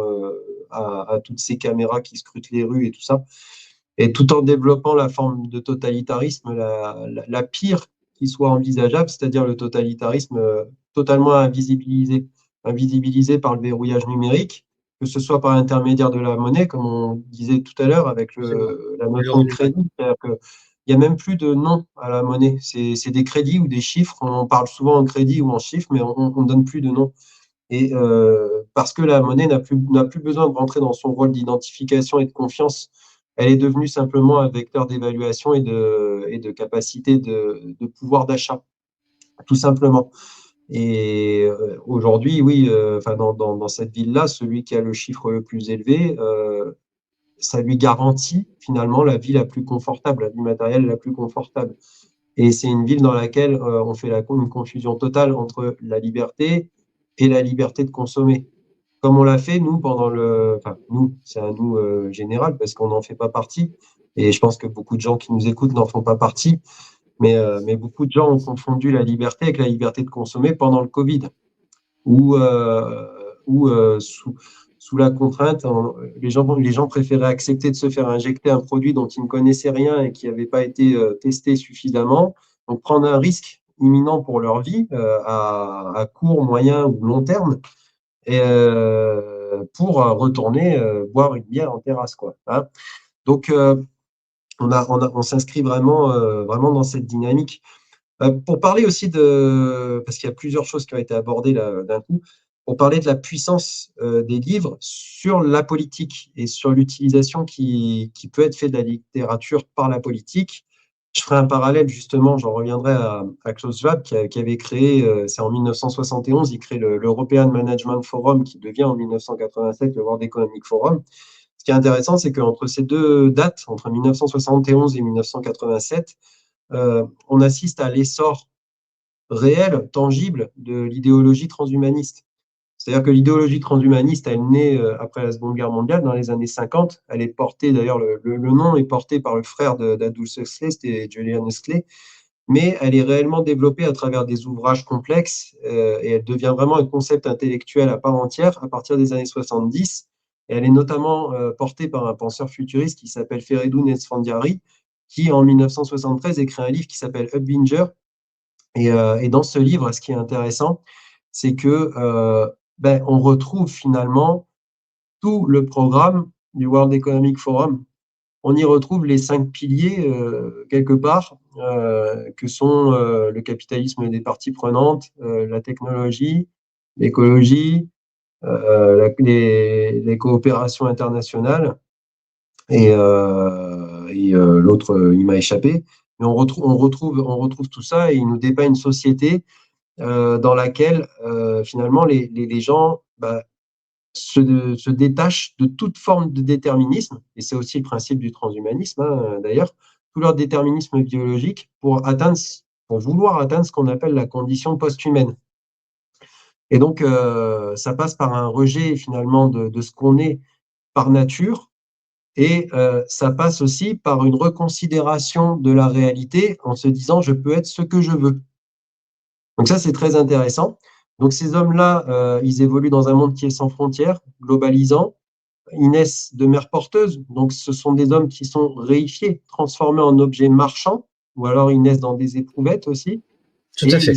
à toutes ces caméras qui scrutent les rues et tout ça. Et tout en développant la forme de totalitarisme la pire qui soit envisageable, c'est-à-dire le totalitarisme totalement invisibilisé par le verrouillage numérique, que ce soit par l'intermédiaire de la monnaie, comme on disait tout à l'heure, avec la notion de crédit. C'est-à-dire qu'il n'y a même plus de nom à la monnaie. C'est des crédits ou des chiffres. On parle souvent en crédit ou en chiffres, mais on ne donne plus de nom. Et parce que la monnaie n'a plus besoin de rentrer dans son rôle d'identification et de confiance, elle est devenue simplement un vecteur d'évaluation et de capacité de pouvoir d'achat, tout simplement. Et aujourd'hui, oui, dans cette ville-là, celui qui a le chiffre le plus élevé, ça lui garantit finalement la vie la plus confortable, la vie matérielle la plus confortable. Et c'est une ville dans laquelle on fait une confusion totale entre la liberté et la liberté de consommer. Comme on l'a fait, nous, nous, c'est un nous général, parce qu'on n'en fait pas partie. Et je pense que beaucoup de gens qui nous écoutent n'en font pas partie. Mais beaucoup de gens ont confondu la liberté avec la liberté de consommer pendant le Covid, où sous la contrainte, les gens préféraient accepter de se faire injecter un produit dont ils ne connaissaient rien et qui n'avait pas été testé suffisamment, donc prendre un risque imminent pour leur vie à court, moyen ou long terme, et pour retourner boire une bière en terrasse, quoi. Hein. Donc, on s'inscrit vraiment dans cette dynamique. Pour parler aussi parce qu'il y a plusieurs choses qui ont été abordées là d'un coup, pour parler de la puissance des livres sur la politique et sur l'utilisation qui peut être faite de la littérature par la politique. Je ferai un parallèle justement, j'en reviendrai à Klaus Schwab qui avait créé, c'est en 1971, il crée l'European Management Forum qui devient en 1987 le World Economic Forum. Ce qui est intéressant, c'est qu'entre ces deux dates, entre 1971 et 1987, on assiste à l'essor réel, tangible de l'idéologie transhumaniste. C'est-à-dire que l'idéologie transhumaniste, elle naît après la Seconde Guerre mondiale, dans les années 50. Elle est portée, d'ailleurs, le nom est porté par le frère d'Aldous Huxley, c'était Julian Huxley, mais elle est réellement développée à travers des ouvrages complexes et elle devient vraiment un concept intellectuel à part entière à partir des années 70. Et elle est notamment portée par un penseur futuriste qui s'appelle Feridun Esfandiari, qui en 1973 écrit un livre qui s'appelle Upbinger. Et dans ce livre, ce qui est intéressant, c'est que on retrouve finalement tout le programme du World Economic Forum. On y retrouve les 5 piliers, quelque part, que sont le capitalisme des parties prenantes, la technologie, l'écologie, les coopérations internationales, et l'autre, il m'a échappé. Mais on retrouve tout ça et il nous dépeint une société dans laquelle finalement les gens se détachent de toute forme de déterminisme, et c'est aussi le principe du transhumanisme d'ailleurs, tout leur déterminisme biologique pour vouloir atteindre ce qu'on appelle la condition post-humaine. Et donc ça passe par un rejet finalement de ce qu'on est par nature, et ça passe aussi par une reconsidération de la réalité en se disant je peux être ce que je veux. Donc ça, c'est très intéressant. Donc ces hommes-là, ils évoluent dans un monde qui est sans frontières, globalisant. Ils naissent de mères porteuses, donc ce sont des hommes qui sont réifiés, transformés en objets marchands, ou alors ils naissent dans des éprouvettes aussi. Tout à fait.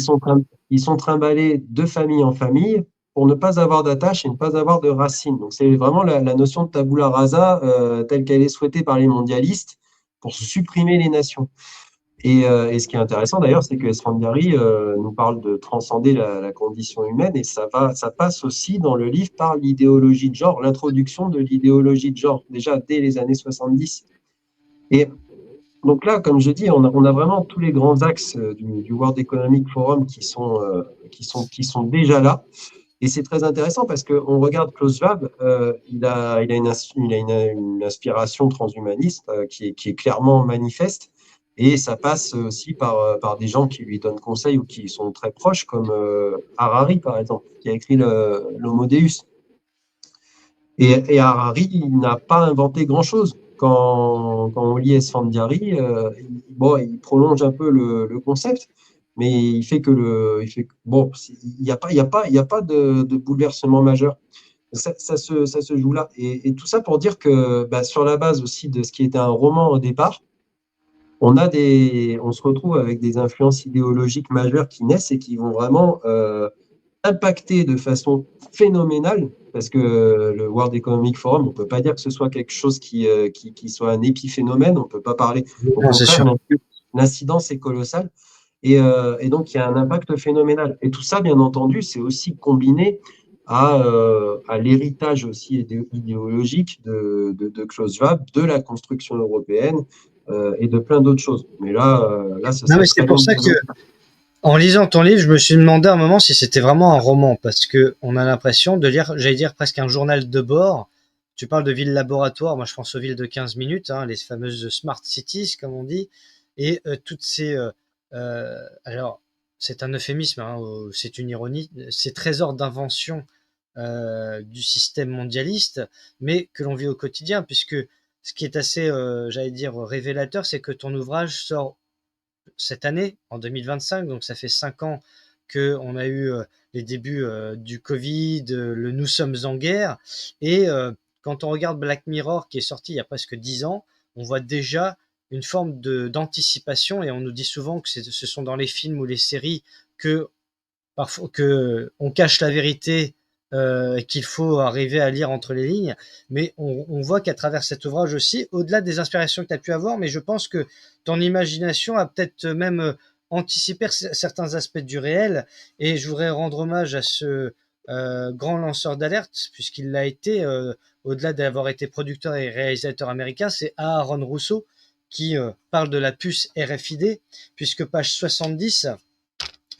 Ils sont trimballés de famille en famille pour ne pas avoir d'attache et ne pas avoir de racines. Donc c'est vraiment la notion de tabula rasa telle qu'elle est souhaitée par les mondialistes pour supprimer les nations. Et ce qui est intéressant d'ailleurs, c'est que Esfandiari nous parle de transcender la condition humaine, et ça passe aussi dans le livre par l'idéologie de genre, l'introduction de l'idéologie de genre, déjà dès les années 70. Et donc là, comme je dis, on a vraiment tous les grands axes du World Economic Forum qui sont déjà là. Et c'est très intéressant parce qu'on regarde Klaus Schwab, il a une inspiration transhumaniste qui est clairement manifeste. Et ça passe aussi par des gens qui lui donnent conseil ou qui sont très proches, comme Harari, par exemple, qui a écrit l'Homo Deus. Et Harari, il n'a pas inventé grand-chose. Quand on lit Esfandiari, il prolonge un peu le concept, mais bon, il y a pas de bouleversement majeur. Ça se joue là. Et tout ça pour dire que sur la base aussi de ce qui était un roman au départ, on se retrouve avec des influences idéologiques majeures qui naissent et qui vont vraiment impacté de façon phénoménale, parce que le World Economic Forum, on ne peut pas dire que ce soit quelque chose qui soit un épiphénomène, on ne peut pas parler. Au Non, c'est contraire, sûr. l'incidence est colossale. Et donc, il y a un impact phénoménal. Et tout ça, bien entendu, c'est aussi combiné à l'héritage aussi idéologique de Klaus Schwab, de la construction européenne et de plein d'autres choses. Mais là, ce Non, serait mais c'est très pour long de ça que, développer. en lisant ton livre, je me suis demandé à un moment si c'était vraiment un roman, parce que on a l'impression de lire, j'allais dire presque un journal de bord. Tu parles de villes laboratoires, moi je pense aux villes de 15 minutes, hein, les fameuses smart cities, comme on dit, et toutes ces, alors c'est un euphémisme, hein, c'est une ironie, ces trésors d'invention du système mondialiste, mais que l'on vit au quotidien, puisque ce qui est assez, j'allais dire, révélateur, c'est que ton ouvrage sort cette année, en 2025, donc ça fait 5 ans qu'on a eu les débuts du Covid, le Nous sommes en guerre, et quand on regarde Black Mirror qui est sorti il y a presque 10 ans, on voit déjà une forme d'anticipation, et on nous dit souvent que ce sont dans les films ou les séries que parfois que on cache la vérité et qu'il faut arriver à lire entre les lignes. Mais on voit qu'à travers cet ouvrage aussi, au-delà des inspirations que tu as pu avoir, mais je pense que ton imagination a peut-être même anticipé certains aspects du réel. Et je voudrais rendre hommage à ce grand lanceur d'alerte, puisqu'il l'a été, au-delà d'avoir été producteur et réalisateur américain, c'est Aaron Russo qui parle de la puce RFID, puisque page 70,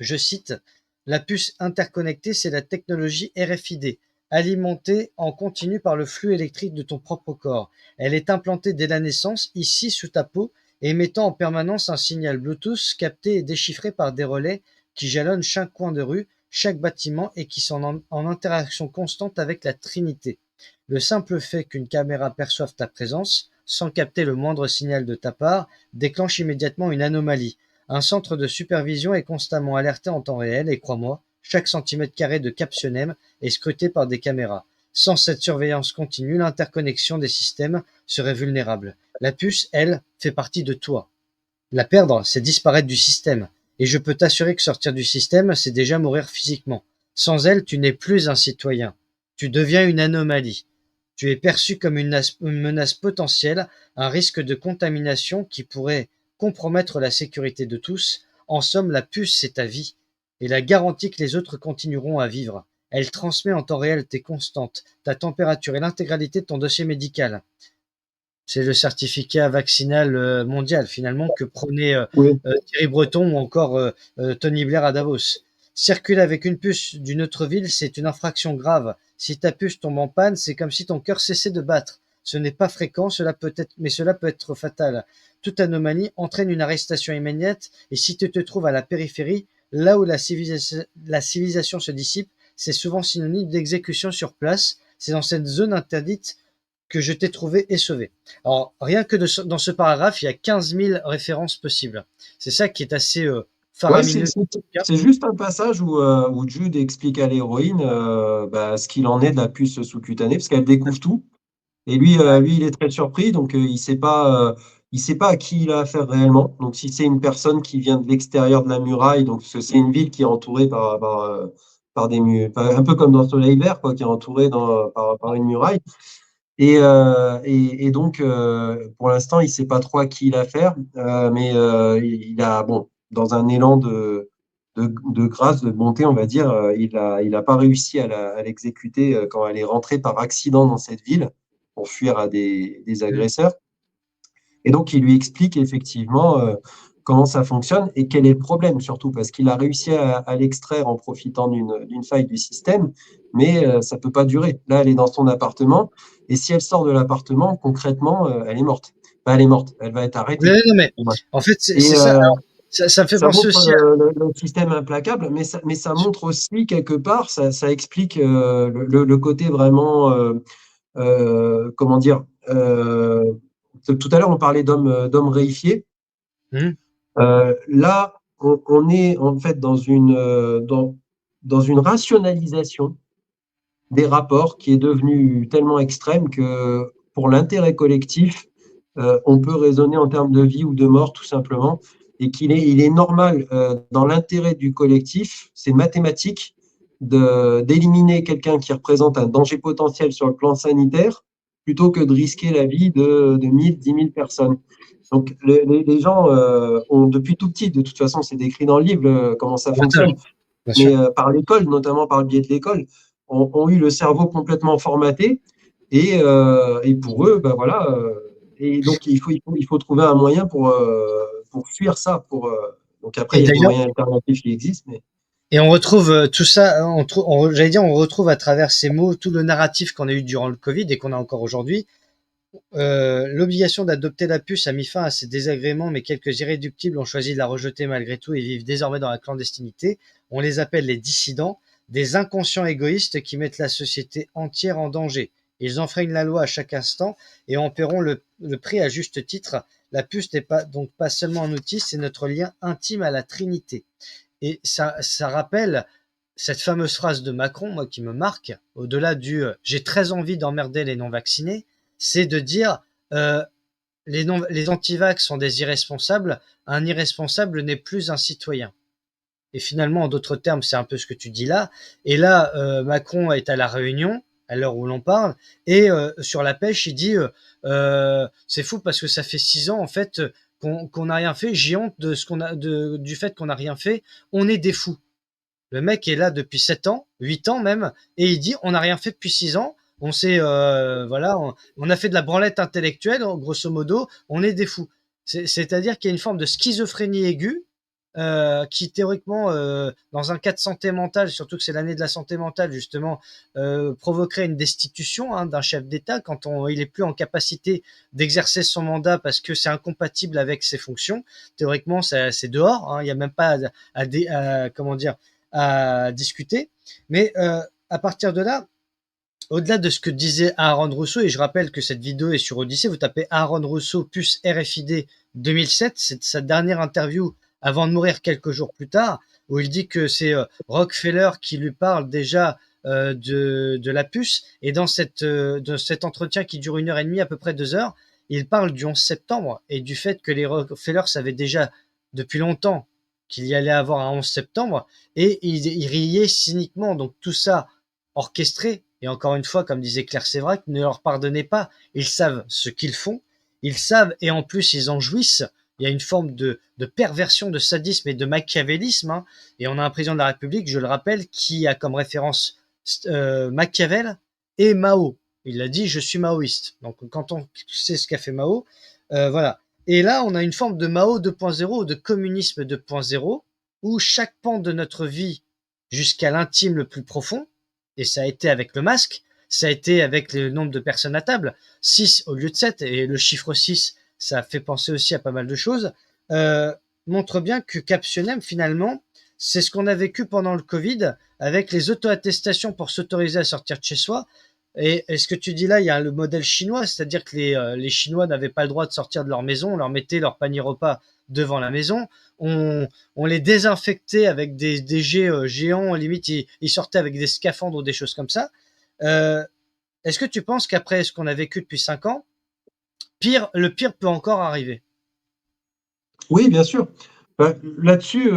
je cite: la puce interconnectée, c'est la technologie RFID, alimentée en continu par le flux électrique de ton propre corps. Elle est implantée dès la naissance, ici sous ta peau, émettant en permanence un signal Bluetooth capté et déchiffré par des relais qui jalonnent chaque coin de rue, chaque bâtiment et qui sont en interaction constante avec la Trinité. Le simple fait qu'une caméra perçoive ta présence, sans capter le moindre signal de ta part, déclenche immédiatement une anomalie. Un centre de supervision est constamment alerté en temps réel et crois-moi, chaque centimètre carré de Captionem est scruté par des caméras. Sans cette surveillance continue, l'interconnexion des systèmes serait vulnérable. La puce, elle, fait partie de toi. La perdre, c'est disparaître du système. Et je peux t'assurer que sortir du système, c'est déjà mourir physiquement. Sans elle, tu n'es plus un citoyen. Tu deviens une anomalie. Tu es perçu comme une menace potentielle, un risque de contamination qui pourrait compromettre la sécurité de tous. En somme, la puce, c'est ta vie. Et la garantie que les autres continueront à vivre. Elle transmet en temps réel tes constantes, ta température et l'intégralité de ton dossier médical. C'est le certificat vaccinal mondial, finalement, que prônait Oui. Thierry Breton ou encore Tony Blair à Davos. Circuler avec une puce d'une autre ville, c'est une infraction grave. Si ta puce tombe en panne, c'est comme si ton cœur cessait de battre. Ce n'est pas fréquent, mais cela peut être fatal. Toute anomalie entraîne une arrestation immédiate, et si tu te trouves à la périphérie, là où la civilisation se dissipe, c'est souvent synonyme d'exécution sur place. C'est dans cette zone interdite que je t'ai trouvé et sauvé. Alors, rien que dans ce paragraphe, il y a 15 000 références possibles. C'est ça qui est assez Ouais, c'est faramineux. c'est- c'est juste un passage où Jude explique à l'héroïne ce qu'il en est de la puce sous-cutanée, parce qu'elle découvre tout. Et lui, il est très surpris, donc il sait pas à qui il a affaire réellement. Donc, si c'est une personne qui vient de l'extérieur de la muraille, donc parce que c'est une ville qui est entourée par des murs, un peu comme dans Soleil Vert, quoi, qui est entourée par une muraille. Et donc, pour l'instant, il ne sait pas trop à qui il a affaire, mais il a, bon, dans un élan de grâce, de bonté, on va dire, il a pas réussi à l'exécuter quand elle est rentrée par accident dans cette ville pour fuir à des agresseurs. Et donc, il lui explique effectivement comment ça fonctionne et quel est le problème, surtout parce qu'il a réussi à l'extraire en profitant d'une faille du système, mais ça ne peut pas durer. Là, elle est dans son appartement, et si elle sort de l'appartement, concrètement, elle est morte. Enfin, elle est morte, elle va être arrêtée. Non, mais Ouais. en fait, Et c'est ça. Alors, ça me fait ça penser montre aussi à... le système implacable, mais ça montre aussi quelque part, ça explique le côté vraiment, comment dire, tout à l'heure on parlait d'hommes réifiés. Hmm. Là, on est en fait dans une rationalisation des rapports qui est devenue tellement extrême que pour l'intérêt collectif, on peut raisonner en termes de vie ou de mort tout simplement, et il est normal dans l'intérêt du collectif, c'est mathématique, d'éliminer quelqu'un qui représente un danger potentiel sur le plan sanitaire plutôt que de risquer la vie de 1000, 10 000 personnes. Donc les gens ont depuis tout petit, de toute façon c'est décrit dans le livre comment ça Avantage, fonctionne, bien sûr. mais par l'école, notamment par le biais de l'école, ont eu le cerveau complètement formaté. Et pour eux, ben voilà. Et donc, il faut trouver un moyen pour fuir ça. Donc après, Et il y a des d'ailleurs, moyens alternatifs qui existent. Mais... et on retrouve tout ça, j'allais dire, on retrouve à travers ces mots tout le narratif qu'on a eu durant le Covid et qu'on a encore aujourd'hui. L'obligation d'adopter la puce a mis fin à ces désagréments, mais quelques irréductibles ont choisi de la rejeter malgré tout et vivent désormais dans la clandestinité. On les appelle les dissidents, des inconscients égoïstes qui mettent la société entière en danger. Ils enfreignent la loi à chaque instant et en paieront le prix à juste titre. La puce n'est pas donc pas seulement un outil, c'est notre lien intime à la Trinité. Et ça rappelle cette fameuse phrase de Macron, moi, qui me marque, au-delà du j'ai très envie d'emmerder les non-vaccinés, c'est de dire les antivax sont des irresponsables, un irresponsable n'est plus un citoyen. Et finalement, en d'autres termes, c'est un peu ce que tu dis là. Et là, Macron est à la Réunion, à l'heure où l'on parle, et sur la pêche, il dit c'est fou parce que ça fait 6 ans en fait qu'on n'a rien fait. J'ai honte de ce qu'on a, du fait qu'on n'a rien fait. On est des fous. Le mec est là depuis 7 ans, 8 ans même, et il dit on n'a rien fait depuis 6 ans. On s'est voilà, on a fait de la branlette intellectuelle, grosso modo, on est des fous. C'est-à-dire qu'il y a une forme de schizophrénie aiguë qui théoriquement, dans un cas de santé mentale, surtout que c'est l'année de la santé mentale justement, provoquerait une destitution d'un chef d'État quand il est plus en capacité d'exercer son mandat parce que c'est incompatible avec ses fonctions. Théoriquement, c'est dehors. Il n'y a même pas comment dire à discuter. Mais à partir de là, au-delà de ce que disait Aaron Rousseau, et je rappelle que cette vidéo est sur Odyssée, vous tapez Aaron Rousseau puce RFID 2007, c'est sa dernière interview avant de mourir quelques jours plus tard, où il dit que c'est Rockefeller qui lui parle déjà de la puce, et de cet entretien qui dure 1 heure et demie, à peu près 2 heures, il parle du 11 septembre et du fait que les Rockefeller savaient déjà depuis longtemps qu'il y allait avoir un 11 septembre, et il riait cyniquement, donc tout ça orchestré. Et encore une fois, comme disait Claire Sévrac, ne leur pardonnez pas. Ils savent ce qu'ils font. Ils savent, et en plus, ils en jouissent. Il y a une forme de perversion, de sadisme et de machiavélisme. Et on a un président de la République, je le rappelle, qui a comme référence Machiavel et Mao. Il a dit, je suis maoïste. Donc, quand on sait ce qu'a fait Mao, voilà. Et là, on a une forme de Mao 2.0, de communisme 2.0, où chaque pan de notre vie, jusqu'à l'intime le plus profond, et ça a été avec le masque, ça a été avec le nombre de personnes à table, 6 au lieu de 7, et le chiffre 6, ça fait penser aussi à pas mal de choses, montre bien que Captionem, finalement, c'est ce qu'on a vécu pendant le Covid, avec les auto-attestations pour s'autoriser à sortir de chez soi. Et ce que tu dis là, il y a le modèle chinois, c'est-à-dire que les Chinois n'avaient pas le droit de sortir de leur maison, on leur mettait leur panier repas devant la maison, on les désinfectait avec des jets géants, limite ils sortaient avec des scaphandres ou des choses comme ça. Est-ce que tu penses qu'après ce qu'on a vécu depuis 5 ans, le pire peut encore arriver? Oui, bien sûr. Là-dessus,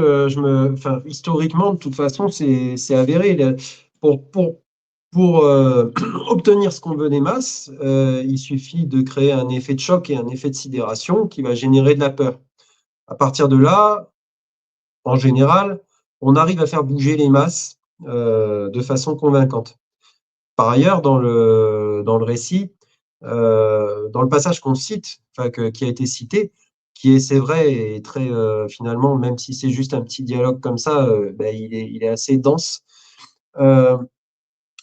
historiquement, de toute façon, c'est avéré. Pour obtenir ce qu'on veut des masses, il suffit de créer un effet de choc et un effet de sidération qui va générer de la peur. À partir de là, en général, on arrive à faire bouger les masses de façon convaincante. Par ailleurs, dans le récit, dans le passage qu'on cite, qui a été cité, qui est, c'est vrai, et très finalement, même si c'est juste un petit dialogue comme ça, il est assez dense. Euh,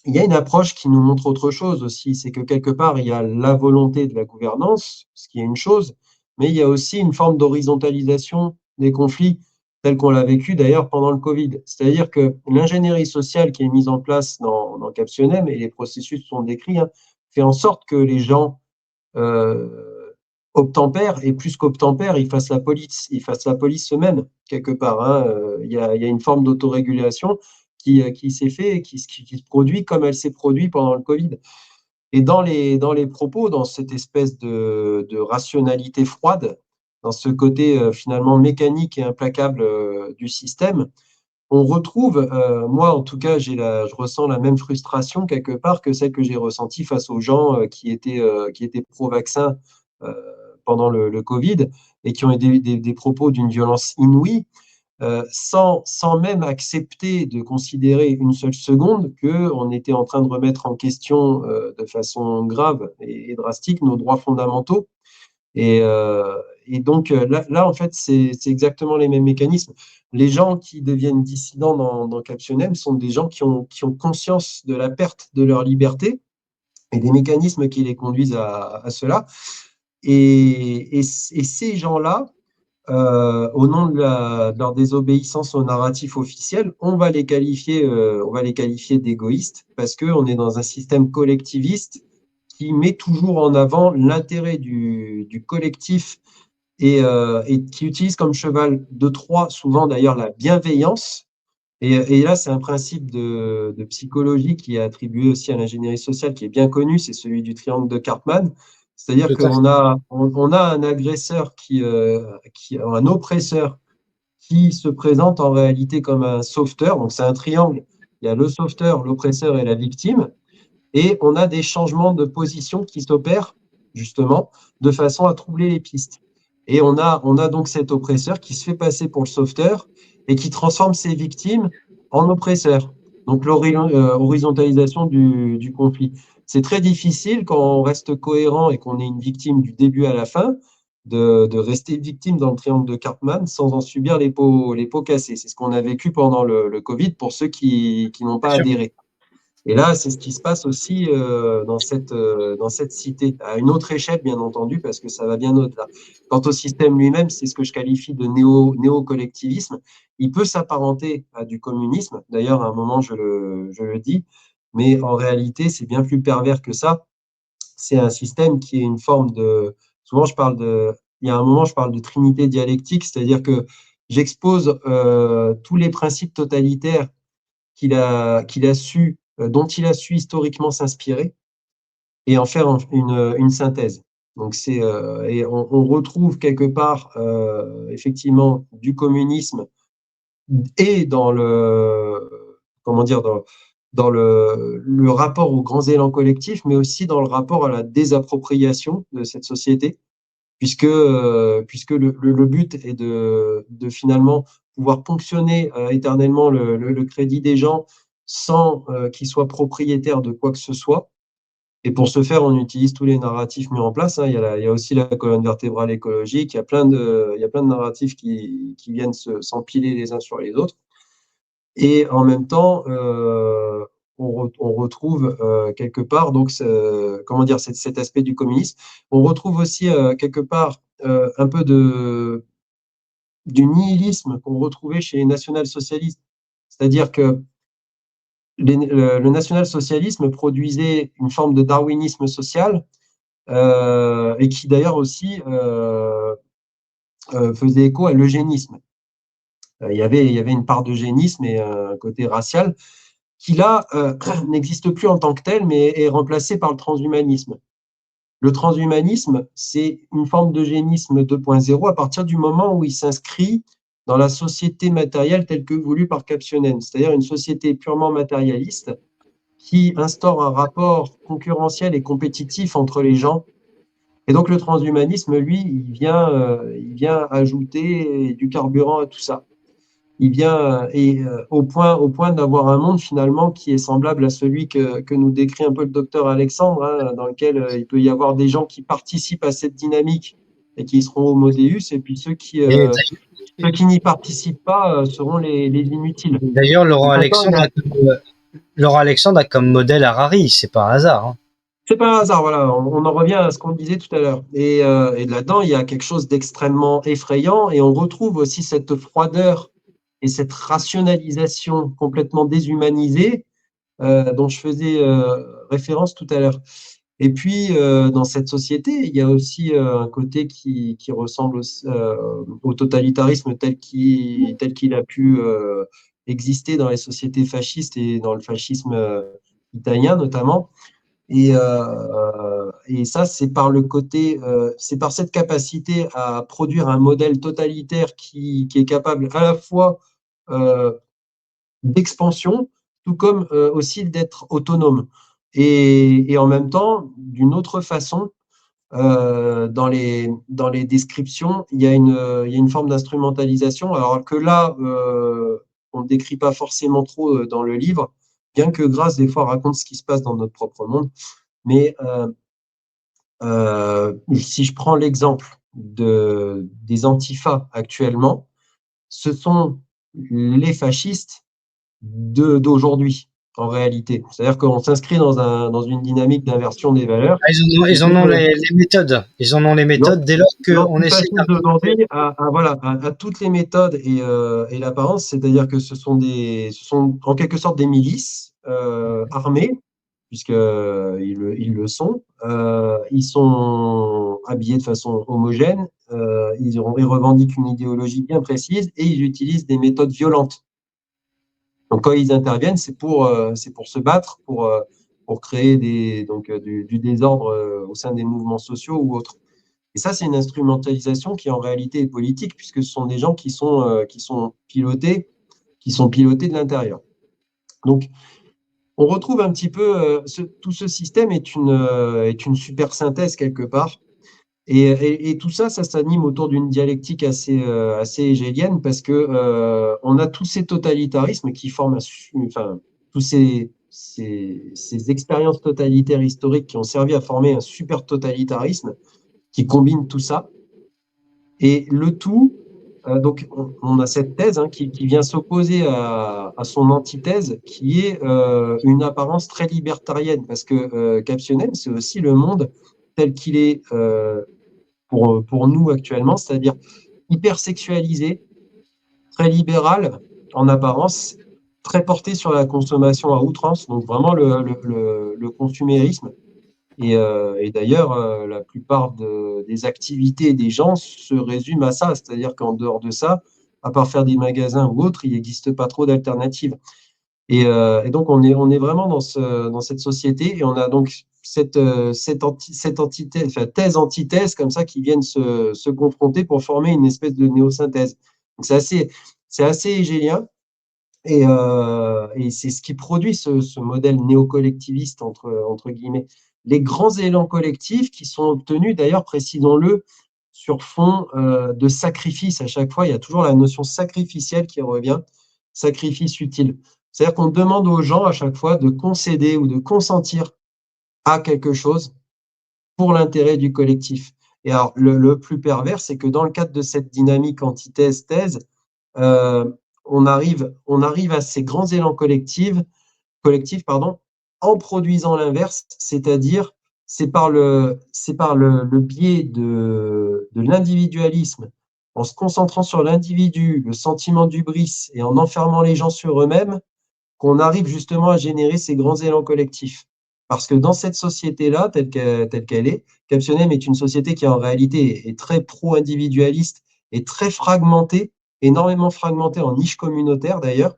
il y a une approche qui nous montre autre chose aussi, c'est que quelque part, il y a la volonté de la gouvernance, ce qui est une chose, mais il y a aussi une forme d'horizontalisation des conflits, tel qu'on l'a vécu d'ailleurs pendant le Covid. C'est-à-dire que l'ingénierie sociale qui est mise en place dans Captionem, et les processus sont décrits, hein, fait en sorte que les gens obtempèrent, et plus qu'obtempèrent, ils fassent la police eux-mêmes, quelque part. Hein. Il y a une forme d'autorégulation qui s'est fait et qui se produit comme elle s'est produite pendant le Covid. Et dans les propos, dans cette espèce de rationalité froide, dans ce côté finalement mécanique et implacable du système, on retrouve, moi en tout cas, je ressens la même frustration quelque part que celle que j'ai ressentie face aux gens qui étaient pro-vaccin euh, pendant le Covid et qui ont eu des propos d'une violence inouïe, sans même accepter de considérer une seule seconde qu'on était en train de remettre en question de façon grave et drastique nos droits fondamentaux. Et, euh, et donc là, en fait, c'est exactement les mêmes mécanismes. Les gens qui deviennent dissidents dans Captionem sont des gens qui ont conscience de la perte de leur liberté et des mécanismes qui les conduisent à cela. Et ces gens-là, au nom de leur désobéissance au narratif officiel, on va les qualifier d'égoïstes parce qu'on est dans un système collectiviste qui met toujours en avant l'intérêt du collectif et qui utilise comme cheval de Troie souvent d'ailleurs la bienveillance. Et là, c'est un principe de psychologie qui est attribué aussi à l'ingénierie sociale, qui est bien connu, c'est celui du triangle de Karpman. C'est-à-dire Tout à fait. on a un agresseur un oppresseur qui se présente en réalité comme un sauveteur. Donc c'est un triangle. Il y a le sauveteur, l'oppresseur et la victime. Et on a des changements de position qui s'opèrent justement de façon à troubler les pistes. Et on a donc cet oppresseur qui se fait passer pour le sauveteur et qui transforme ses victimes en oppresseurs. Donc l'horizontalisation du conflit. C'est très difficile quand on reste cohérent et qu'on est une victime du début à la fin de rester victime dans le triangle de Karpman sans en subir les pots cassés. C'est ce qu'on a vécu pendant le Covid pour ceux qui n'ont pas Bien sûr. adhéré. Et là, c'est ce qui se passe aussi dans cette cité, à une autre échelle, bien entendu, parce que ça va bien au-delà. Quant au système lui-même, c'est ce que je qualifie de néo-collectivisme. Il peut s'apparenter à du communisme. D'ailleurs, à un moment, je le dis, mais en réalité, c'est bien plus pervers que ça. C'est un système qui est une forme de. Souvent, il y a un moment, je parle de trinité dialectique, c'est-à-dire que j'expose tous les principes totalitaires dont il a su historiquement s'inspirer et en faire une synthèse. Donc et on retrouve quelque part effectivement du communisme et dans comment dire dans le rapport aux grands élans collectifs, mais aussi dans le rapport à la désappropriation de cette société, puisque le but est de finalement pouvoir ponctionner éternellement le crédit des gens sans qu'ils soient propriétaires de quoi que ce soit. Et pour ce faire, on utilise tous les narratifs mis en place. Hein. Il y a aussi la colonne vertébrale écologique. Il y a plein de narratifs qui viennent s'empiler les uns sur les autres. Et en même temps, on retrouve quelque part donc comment dire cet aspect du communisme. On retrouve aussi quelque part un peu du nihilisme qu'on retrouvait chez les national-socialistes. C'est-à-dire que le national-socialisme produisait une forme de darwinisme social et qui d'ailleurs aussi faisait écho à l'eugénisme. Il y avait une part d'eugénisme et un côté racial qui là n'existe plus en tant que tel, mais est remplacé par le transhumanisme. Le transhumanisme, c'est une forme d'eugénisme 2.0 à partir du moment où il s'inscrit dans la société matérielle telle que voulue par Captionem, c'est-à-dire une société purement matérialiste qui instaure un rapport concurrentiel et compétitif entre les gens. Et donc le transhumanisme, lui, il vient ajouter du carburant à tout ça. il vient au point d'avoir un monde finalement qui est semblable à celui que nous décrit un peu le docteur Alexandre, hein, dans lequel il peut y avoir des gens qui participent à cette dynamique et qui seront homo deus, et puis Et ceux qui n'y participent pas seront les inutiles. d'ailleurs, Donc maintenant, Laurent Alexandre a comme modèle Harari, c'est pas un hasard. Hein. c'est pas un hasard, voilà. On en revient à ce qu'on disait tout à l'heure. Et là-dedans, il y a quelque chose d'extrêmement effrayant, et on retrouve aussi cette froideur et cette rationalisation complètement déshumanisée dont je faisais référence tout à l'heure. Et puis, dans cette société, il y a aussi un côté qui ressemble au totalitarisme tel qu'il a pu exister dans les sociétés fascistes et dans le fascisme italien notamment. Et ça, c'est par le côté, c'est par cette capacité à produire un modèle totalitaire qui est capable à la fois euh, d'expansion, tout comme aussi d'être autonome. Et en même temps, d'une autre façon, dans les descriptions, il y a une forme d'instrumentalisation, alors que là, on ne décrit pas forcément trop dans le livre, bien que Grasse, des fois, raconte ce qui se passe dans notre propre monde. Mais si je prends l'exemple des antifas actuellement, ce sont les fascistes d'aujourd'hui, en réalité. C'est-à-dire qu'on s'inscrit dans une dynamique d'inversion des valeurs. Ah, ils en ont les méthodes. Ils en ont les méthodes dès lors qu'on essaie L'antifascisme d'aujourd'hui a toutes les méthodes et l'apparence, c'est-à-dire que ce sont en quelque sorte des milices armées, puisqu'ils le sont. Ils sont habillés de façon homogène, ils revendiquent une idéologie bien précise et ils utilisent des méthodes violentes. Donc, quand ils interviennent, c'est pour se battre, pour créer du désordre au sein des mouvements sociaux ou autres. Et ça, c'est une instrumentalisation qui en réalité est politique, puisque ce sont des gens qui sont pilotés de l'intérieur. Donc, on retrouve un petit peu tout ce système est une super synthèse quelque part. Et tout ça, ça s'anime autour d'une dialectique assez hégélienne parce que on a tous ces totalitarismes qui forment, enfin, tous ces expériences totalitaires historiques qui ont servi à former un super totalitarisme qui combine tout ça. Et le tout, donc on a cette thèse qui vient s'opposer à son antithèse, qui est une apparence très libertarienne, parce que Captionem, c'est aussi le monde tel qu'il est pour nous actuellement, c'est-à-dire hyper sexualisé, très libéral en apparence, très porté sur la consommation à outrance, donc vraiment le consumérisme. Et d'ailleurs, la plupart des activités des gens se résument à ça, c'est-à-dire qu'en dehors de ça, à part faire des magasins ou autres, il n'existe pas trop d'alternatives. Et donc, on est vraiment dans cette société et on a donc cette antithèse, enfin, thèse-antithèse comme ça qui viennent se confronter pour former une espèce de néosynthèse. Donc, c'est assez hégélien et c'est ce qui produit ce modèle néocollectiviste, entre guillemets. Les grands élans collectifs qui sont obtenus, d'ailleurs, précisons-le, sur fond de sacrifice à chaque fois. Il y a toujours la notion sacrificielle qui revient, sacrifice utile. C'est-à-dire qu'on demande aux gens à chaque fois de concéder ou de consentir à quelque chose pour l'intérêt du collectif. Et alors, le plus pervers, c'est que dans le cadre de cette dynamique antithèse-thèse, on arrive à ces grands élans collectifs, en produisant l'inverse, c'est-à-dire c'est par le biais de l'individualisme, en se concentrant sur l'individu, le sentiment d'hubris et en enfermant les gens sur eux-mêmes, qu'on arrive justement à générer ces grands élans collectifs. Parce que dans cette société-là, telle qu'elle est, Captionem est une société qui en réalité est très pro-individualiste et très fragmentée, énormément fragmentée en niches communautaires d'ailleurs.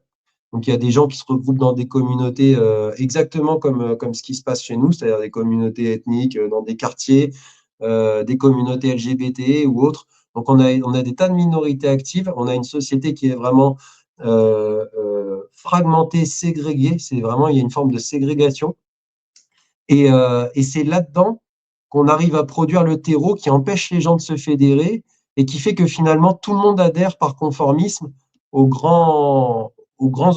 Donc il y a des gens qui se regroupent dans des communautés exactement comme ce qui se passe chez nous, c'est-à-dire des communautés ethniques dans des quartiers, des communautés LGBT ou autres. Donc on a des tas de minorités actives, on a une société qui est vraiment fragmentée, ségrégée, c'est vraiment, il y a une forme de ségrégation. Et c'est là-dedans qu'on arrive à produire le terreau qui empêche les gens de se fédérer et qui fait que finalement tout le monde adhère par conformisme aux grands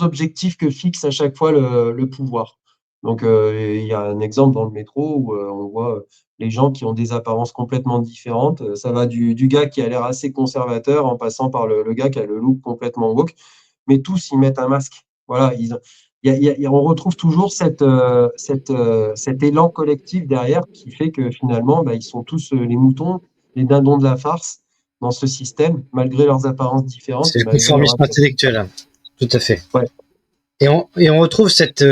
objectifs que fixe à chaque fois le pouvoir. Donc, il y a un exemple dans le métro où on voit les gens qui ont des apparences complètement différentes. Ça va du gars qui a l'air assez conservateur en passant par le gars qui a le look complètement woke, mais tous ils mettent un masque. Voilà, on retrouve toujours cet élan collectif derrière qui fait que finalement, bah, ils sont tous les moutons, les dindons de la farce dans ce système, malgré leurs apparences différentes C'est et le malgré leur conformisme approche. intellectuel, hein. Tout à fait. Ouais. Et on retrouve cet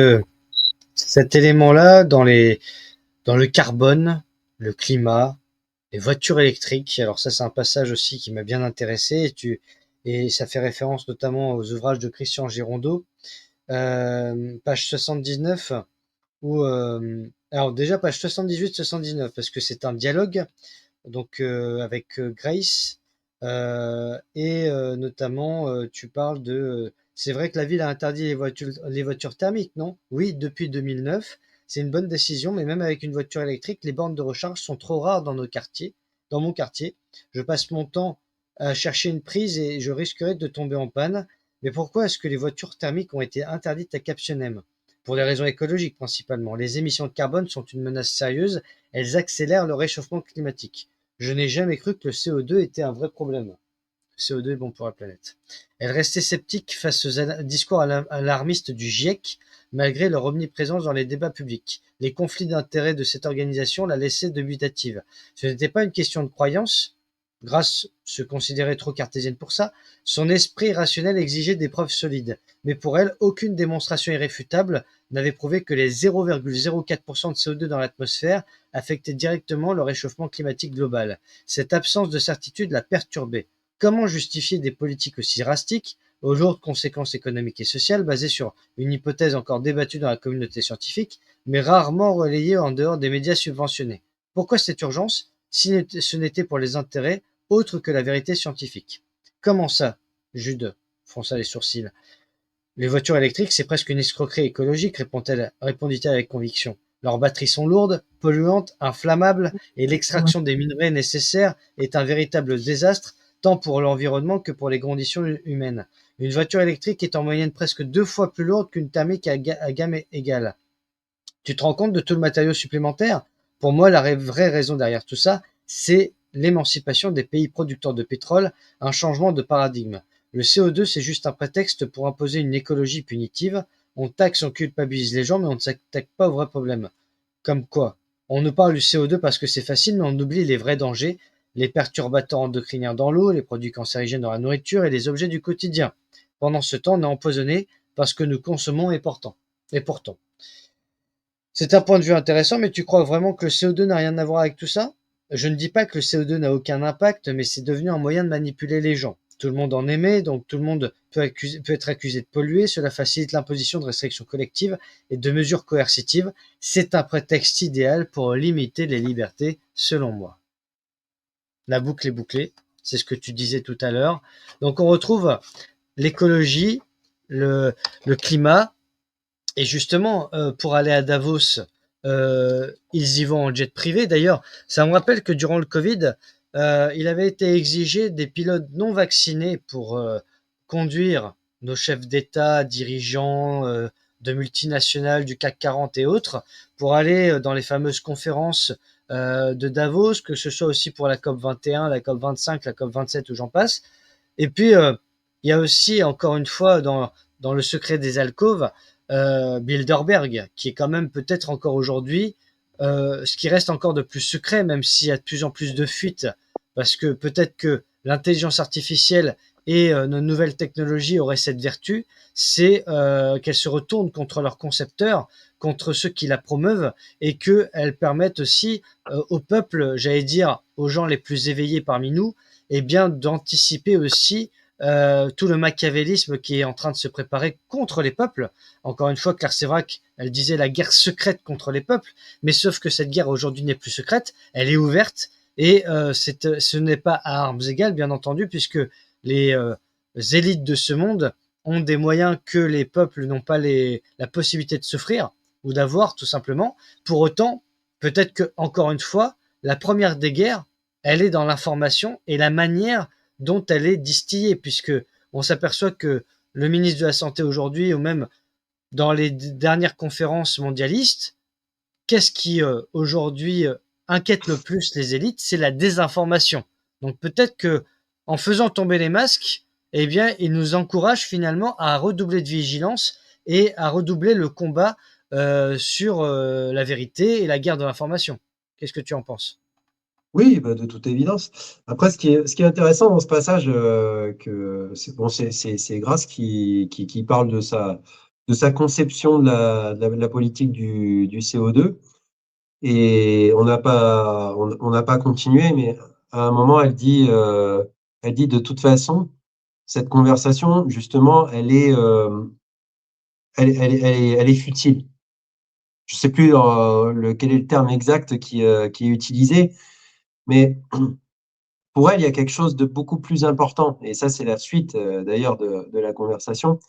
élément-là dans le carbone, le climat, les voitures électriques. Alors ça, c'est un passage aussi qui m'a bien intéressé. Et ça fait référence notamment aux ouvrages de Christian Girondeau, page 79, alors déjà page 78-79, parce que c'est un dialogue donc avec Grace, et notamment tu parles c'est vrai que la ville a interdit les voitures thermiques, non? Oui, depuis 2009. C'est une bonne décision, mais même avec une voiture électrique, les bornes de recharge sont trop rares dans nos quartiers, dans mon quartier. Je passe mon temps à chercher une prise et je risquerais de tomber en panne. Mais pourquoi est-ce que les voitures thermiques ont été interdites à Captionnem? Pour des raisons écologiques principalement. Les émissions de carbone sont une menace sérieuse, elles accélèrent le réchauffement climatique. Je n'ai jamais cru que le CO2 était un vrai problème. Le CO2 est bon pour la planète. Elle restait sceptique face aux discours alarmistes du GIEC, malgré leur omniprésence dans les débats publics. Les conflits d'intérêts de cette organisation la laissaient dubitative. Ce n'était pas une question de croyance. Grace se considérait trop cartésienne pour ça. Son esprit rationnel exigeait des preuves solides. Mais pour elle, aucune démonstration irréfutable n'avait prouvé que les 0,04% de CO2 dans l'atmosphère affectaient directement le réchauffement climatique global. Cette absence de certitude la perturbait. Comment justifier des politiques aussi drastiques, aux lourdes conséquences économiques et sociales, basées sur une hypothèse encore débattue dans la communauté scientifique, mais rarement relayée en dehors des médias subventionnés? Pourquoi cette urgence, si ce n'était pour les intérêts autres que la vérité scientifique? Comment ça? Jude fronça les sourcils. Les voitures électriques, c'est presque une escroquerie écologique, répondit-elle avec conviction. Leurs batteries sont lourdes, polluantes, inflammables, et l'extraction des minerais nécessaires est un véritable désastre, tant pour l'environnement que pour les conditions humaines. Une voiture électrique est en moyenne presque 2 fois plus lourde qu'une thermique à gamme égale. Tu te rends compte de tout le matériau supplémentaire? Pour moi, la vraie raison derrière tout ça, c'est l'émancipation des pays producteurs de pétrole, un changement de paradigme. Le CO2, c'est juste un prétexte pour imposer une écologie punitive. On taxe, on culpabilise les gens, mais on ne s'attaque pas au vrai problème. Comme quoi? On nous parle du CO2 parce que c'est facile, mais on oublie les vrais dangers, les perturbateurs endocriniens dans l'eau, les produits cancérigènes dans la nourriture et les objets du quotidien. Pendant ce temps, on est empoisonné parce que nous consommons et pourtant. C'est un point de vue intéressant, mais tu crois vraiment que le CO2 n'a rien à voir avec tout ça? Je ne dis pas que le CO2 n'a aucun impact, mais c'est devenu un moyen de manipuler les gens. Tout le monde en émet, donc tout le monde peut être accusé de polluer. Cela facilite l'imposition de restrictions collectives et de mesures coercitives. C'est un prétexte idéal pour limiter les libertés, selon moi. La boucle est bouclée, c'est ce que tu disais tout à l'heure. Donc on retrouve l'écologie, le climat. Et justement, pour aller à Davos, ils y vont en jet privé. D'ailleurs, ça me rappelle que durant le Covid, il avait été exigé des pilotes non vaccinés pour conduire nos chefs d'État, dirigeants de multinationales du CAC 40 et autres, pour aller dans les fameuses conférences de Davos, que ce soit aussi pour la COP 21, la COP 25, la COP 27 où j'en passe. Et puis, il y a aussi, encore une fois, dans le secret des alcôves, Bilderberg, qui est quand même peut-être encore aujourd'hui ce qui reste encore de plus secret, même s'il y a de plus en plus de fuites, parce que peut-être que l'intelligence artificielle et nos nouvelles technologies auraient cette vertu, c'est qu'elles se retournent contre leurs concepteurs, contre ceux qui la promeuvent, et qu'elles permettent aussi au peuple, j'allais dire aux gens les plus éveillés parmi nous, eh bien d'anticiper aussi tout le machiavélisme qui est en train de se préparer contre les peuples. Encore une fois, Claire Sévrac, elle disait la guerre secrète contre les peuples, mais sauf que cette guerre aujourd'hui n'est plus secrète, elle est ouverte, et ce n'est pas à armes égales, bien entendu, puisque les élites de ce monde ont des moyens que les peuples n'ont pas la possibilité de s'offrir, ou d'avoir tout simplement. Pour autant, peut-être que, encore une fois, la première des guerres, elle est dans l'information et la manière dont elle est distillée, puisque on s'aperçoit que le ministre de la Santé aujourd'hui, ou même dans les dernières conférences mondialistes, qu'est-ce qui aujourd'hui inquiète le plus les élites? C'est la désinformation. Donc peut-être que en faisant tomber les masques, eh bien, ils nous encouragent finalement à redoubler de vigilance et à redoubler le combat sur la vérité et la guerre de l'information. Qu'est-ce que tu en penses? Oui, bah, de toute évidence. Après, ce qui est intéressant dans ce passage, c'est Grasse qui parle de sa conception de la politique du CO2. Et on n'a pas continué, mais à un moment, elle dit de toute façon, cette conversation, justement, elle est futile. Je sais plus quel est le terme exact qui est utilisé, mais pour elle, il y a quelque chose de beaucoup plus important. Et ça, c'est la suite d'ailleurs de la conversation.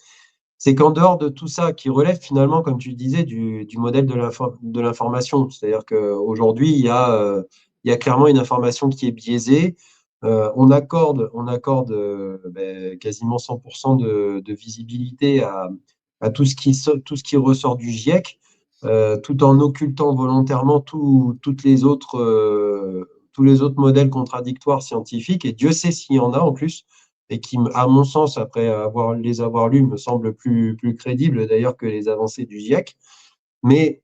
C'est qu'en dehors de tout ça, qui relève finalement, comme tu le disais, du modèle de l'information. C'est-à-dire qu'aujourd'hui, il y a clairement une information qui est biaisée. On accorde quasiment 100% de visibilité à tout ce qui ressort du GIEC, tout en occultant volontairement tous les autres modèles contradictoires scientifiques. Et Dieu sait s'il y en a en plus et qui, à mon sens, après les avoir lus, me semble plus crédible d'ailleurs que les avancées du GIEC. Mais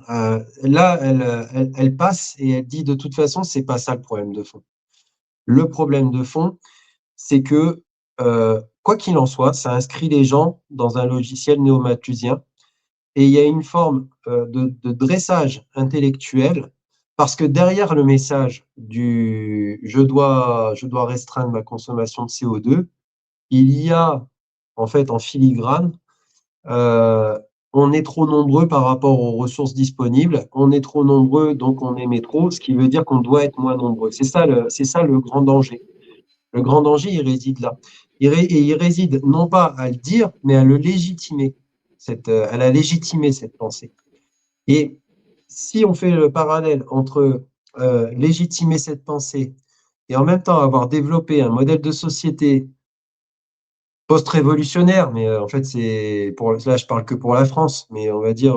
là, elle passe et elle dit de toute façon, c'est pas ça le problème de fond. Le problème de fond, c'est que, quoi qu'il en soit, ça inscrit les gens dans un logiciel néo-malthusien et il y a une forme de dressage intellectuel parce que derrière le message du je dois restreindre ma consommation de CO2, il y a, en fait, en filigrane, euh, on est trop nombreux par rapport aux ressources disponibles, on est trop nombreux, donc on émet trop, ce qui veut dire qu'on doit être moins nombreux. C'est ça le grand danger. Le grand danger, il réside là. Et il réside non pas à le dire, mais à le légitimer, à la légitimer cette pensée. Et si on fait le parallèle entre légitimer cette pensée et en même temps avoir développé un modèle de société post-révolutionnaire, mais en fait, là, je parle que pour la France, mais on va dire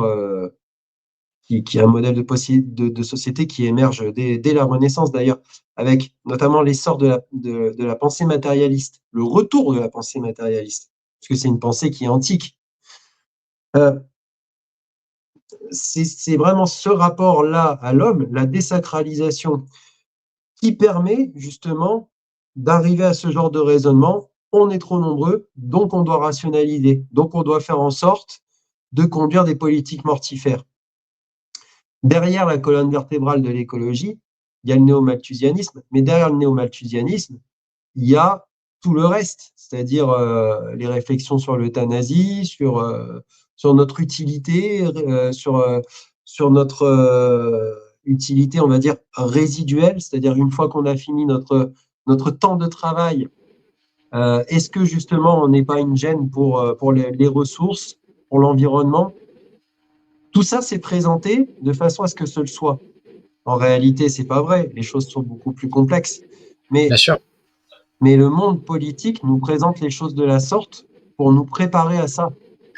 qui est un modèle de société qui émerge dès la Renaissance d'ailleurs, avec notamment l'essor de la pensée matérialiste, le retour de la pensée matérialiste, parce que c'est une pensée qui est antique. C'est vraiment ce rapport-là à l'homme, la désacralisation, qui permet justement d'arriver à ce genre de raisonnement. On est trop nombreux, donc on doit rationaliser, donc on doit faire en sorte de conduire des politiques mortifères. Derrière la colonne vertébrale de l'écologie, il y a le néo-malthusianisme, mais derrière le néo-malthusianisme, il y a tout le reste, c'est-à-dire les réflexions sur l'euthanasie, sur notre utilité, sur notre utilité, on va dire, résiduelle, c'est-à-dire une fois qu'on a fini notre temps de travail, est-ce que justement on n'est pas une gêne pour les ressources, pour l'environnement? Tout ça s'est présenté de façon à ce que ce le soit. En réalité, c'est pas vrai, les choses sont beaucoup plus complexes. Bien sûr. Mais le monde politique nous présente les choses de la sorte pour nous préparer à ça.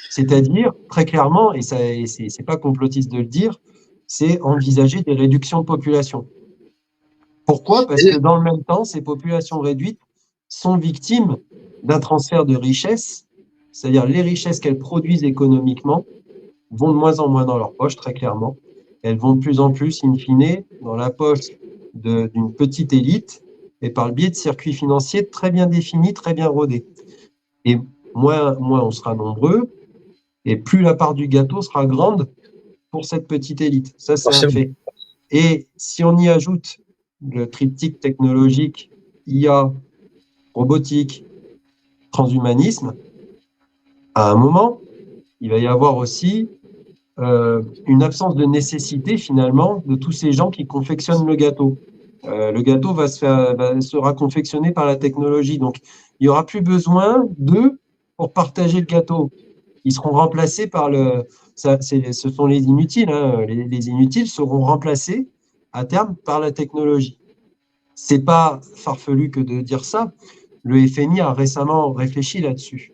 C'est-à-dire, très clairement, et c'est pas complotiste de le dire, c'est envisager des réductions de population. Pourquoi? Parce que dans le même temps, ces populations réduites sont victimes d'un transfert de richesses, c'est-à-dire les richesses qu'elles produisent économiquement vont de moins en moins dans leur poche, très clairement. Elles vont de plus en plus, in fine, dans la poche d'une petite élite et par le biais de circuits financiers très bien définis, très bien rodés. Et moins on sera nombreux, et plus la part du gâteau sera grande pour cette petite élite. Ça, c'est un fait. Et si on y ajoute le triptyque technologique, IA, robotique, transhumanisme, à un moment, il va y avoir aussi une absence de nécessité finalement de tous ces gens qui confectionnent le gâteau. Le gâteau sera confectionné par la technologie, donc il n'y aura plus besoin d'eux pour partager le gâteau. Ils seront remplacés par ce sont les inutiles, hein. Les inutiles seront remplacés à terme par la technologie. C'est pas farfelu que de dire ça, le FMI a récemment réfléchi là-dessus.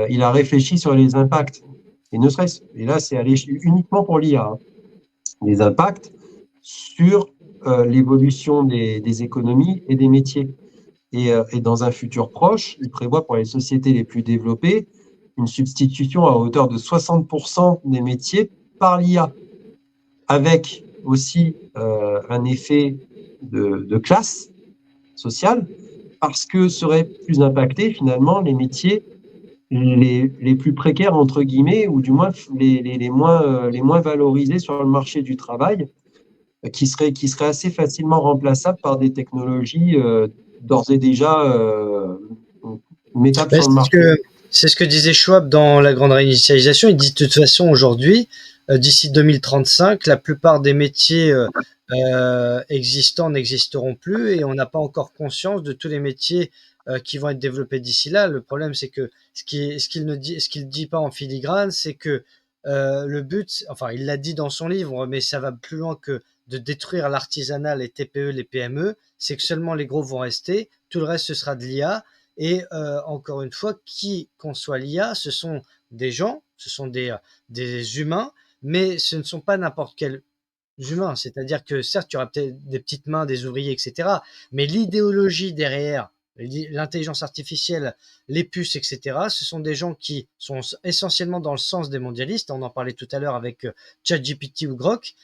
Il a réfléchi sur les impacts. Et ne serait-ce, et là, c'est allé uniquement pour l'IA, hein, les impacts sur l'évolution des économies et des métiers. Et dans un futur proche, il prévoit pour les sociétés les plus développées une substitution à hauteur de 60% des métiers par l'IA, avec aussi un effet de classe sociale, parce que seraient plus impactés finalement les métiers les plus précaires, entre guillemets, ou du moins les moins valorisés sur le marché du travail, qui seraient assez facilement remplaçables par des technologies d'ores et déjà mettables Ben, sur le marché. c'est ce que disait Schwab dans la grande réinitialisation. Il dit de toute façon aujourd'hui, d'ici 2035, la plupart des métiers existants n'existeront plus et on n'a pas encore conscience de tous les métiers qui vont être développés d'ici là. Le problème, c'est que ce qu'il dit pas en filigrane, c'est que le but, enfin, il l'a dit dans son livre, mais ça va plus loin que de détruire l'artisanat, les TPE, les PME. C'est que seulement les gros vont rester, tout le reste ce sera de l'IA. Et encore une fois, qui conçoit l'IA, ce sont des gens, ce sont des humains, mais ce ne sont pas n'importe quels humains. C'est-à-dire que certes, tu auras peut-être des petites mains, des ouvriers, etc. Mais l'idéologie derrière, l'intelligence artificielle, les puces, etc., ce sont des gens qui sont essentiellement dans le sens des mondialistes. On en parlait tout à l'heure avec ChatGPT ou Grok.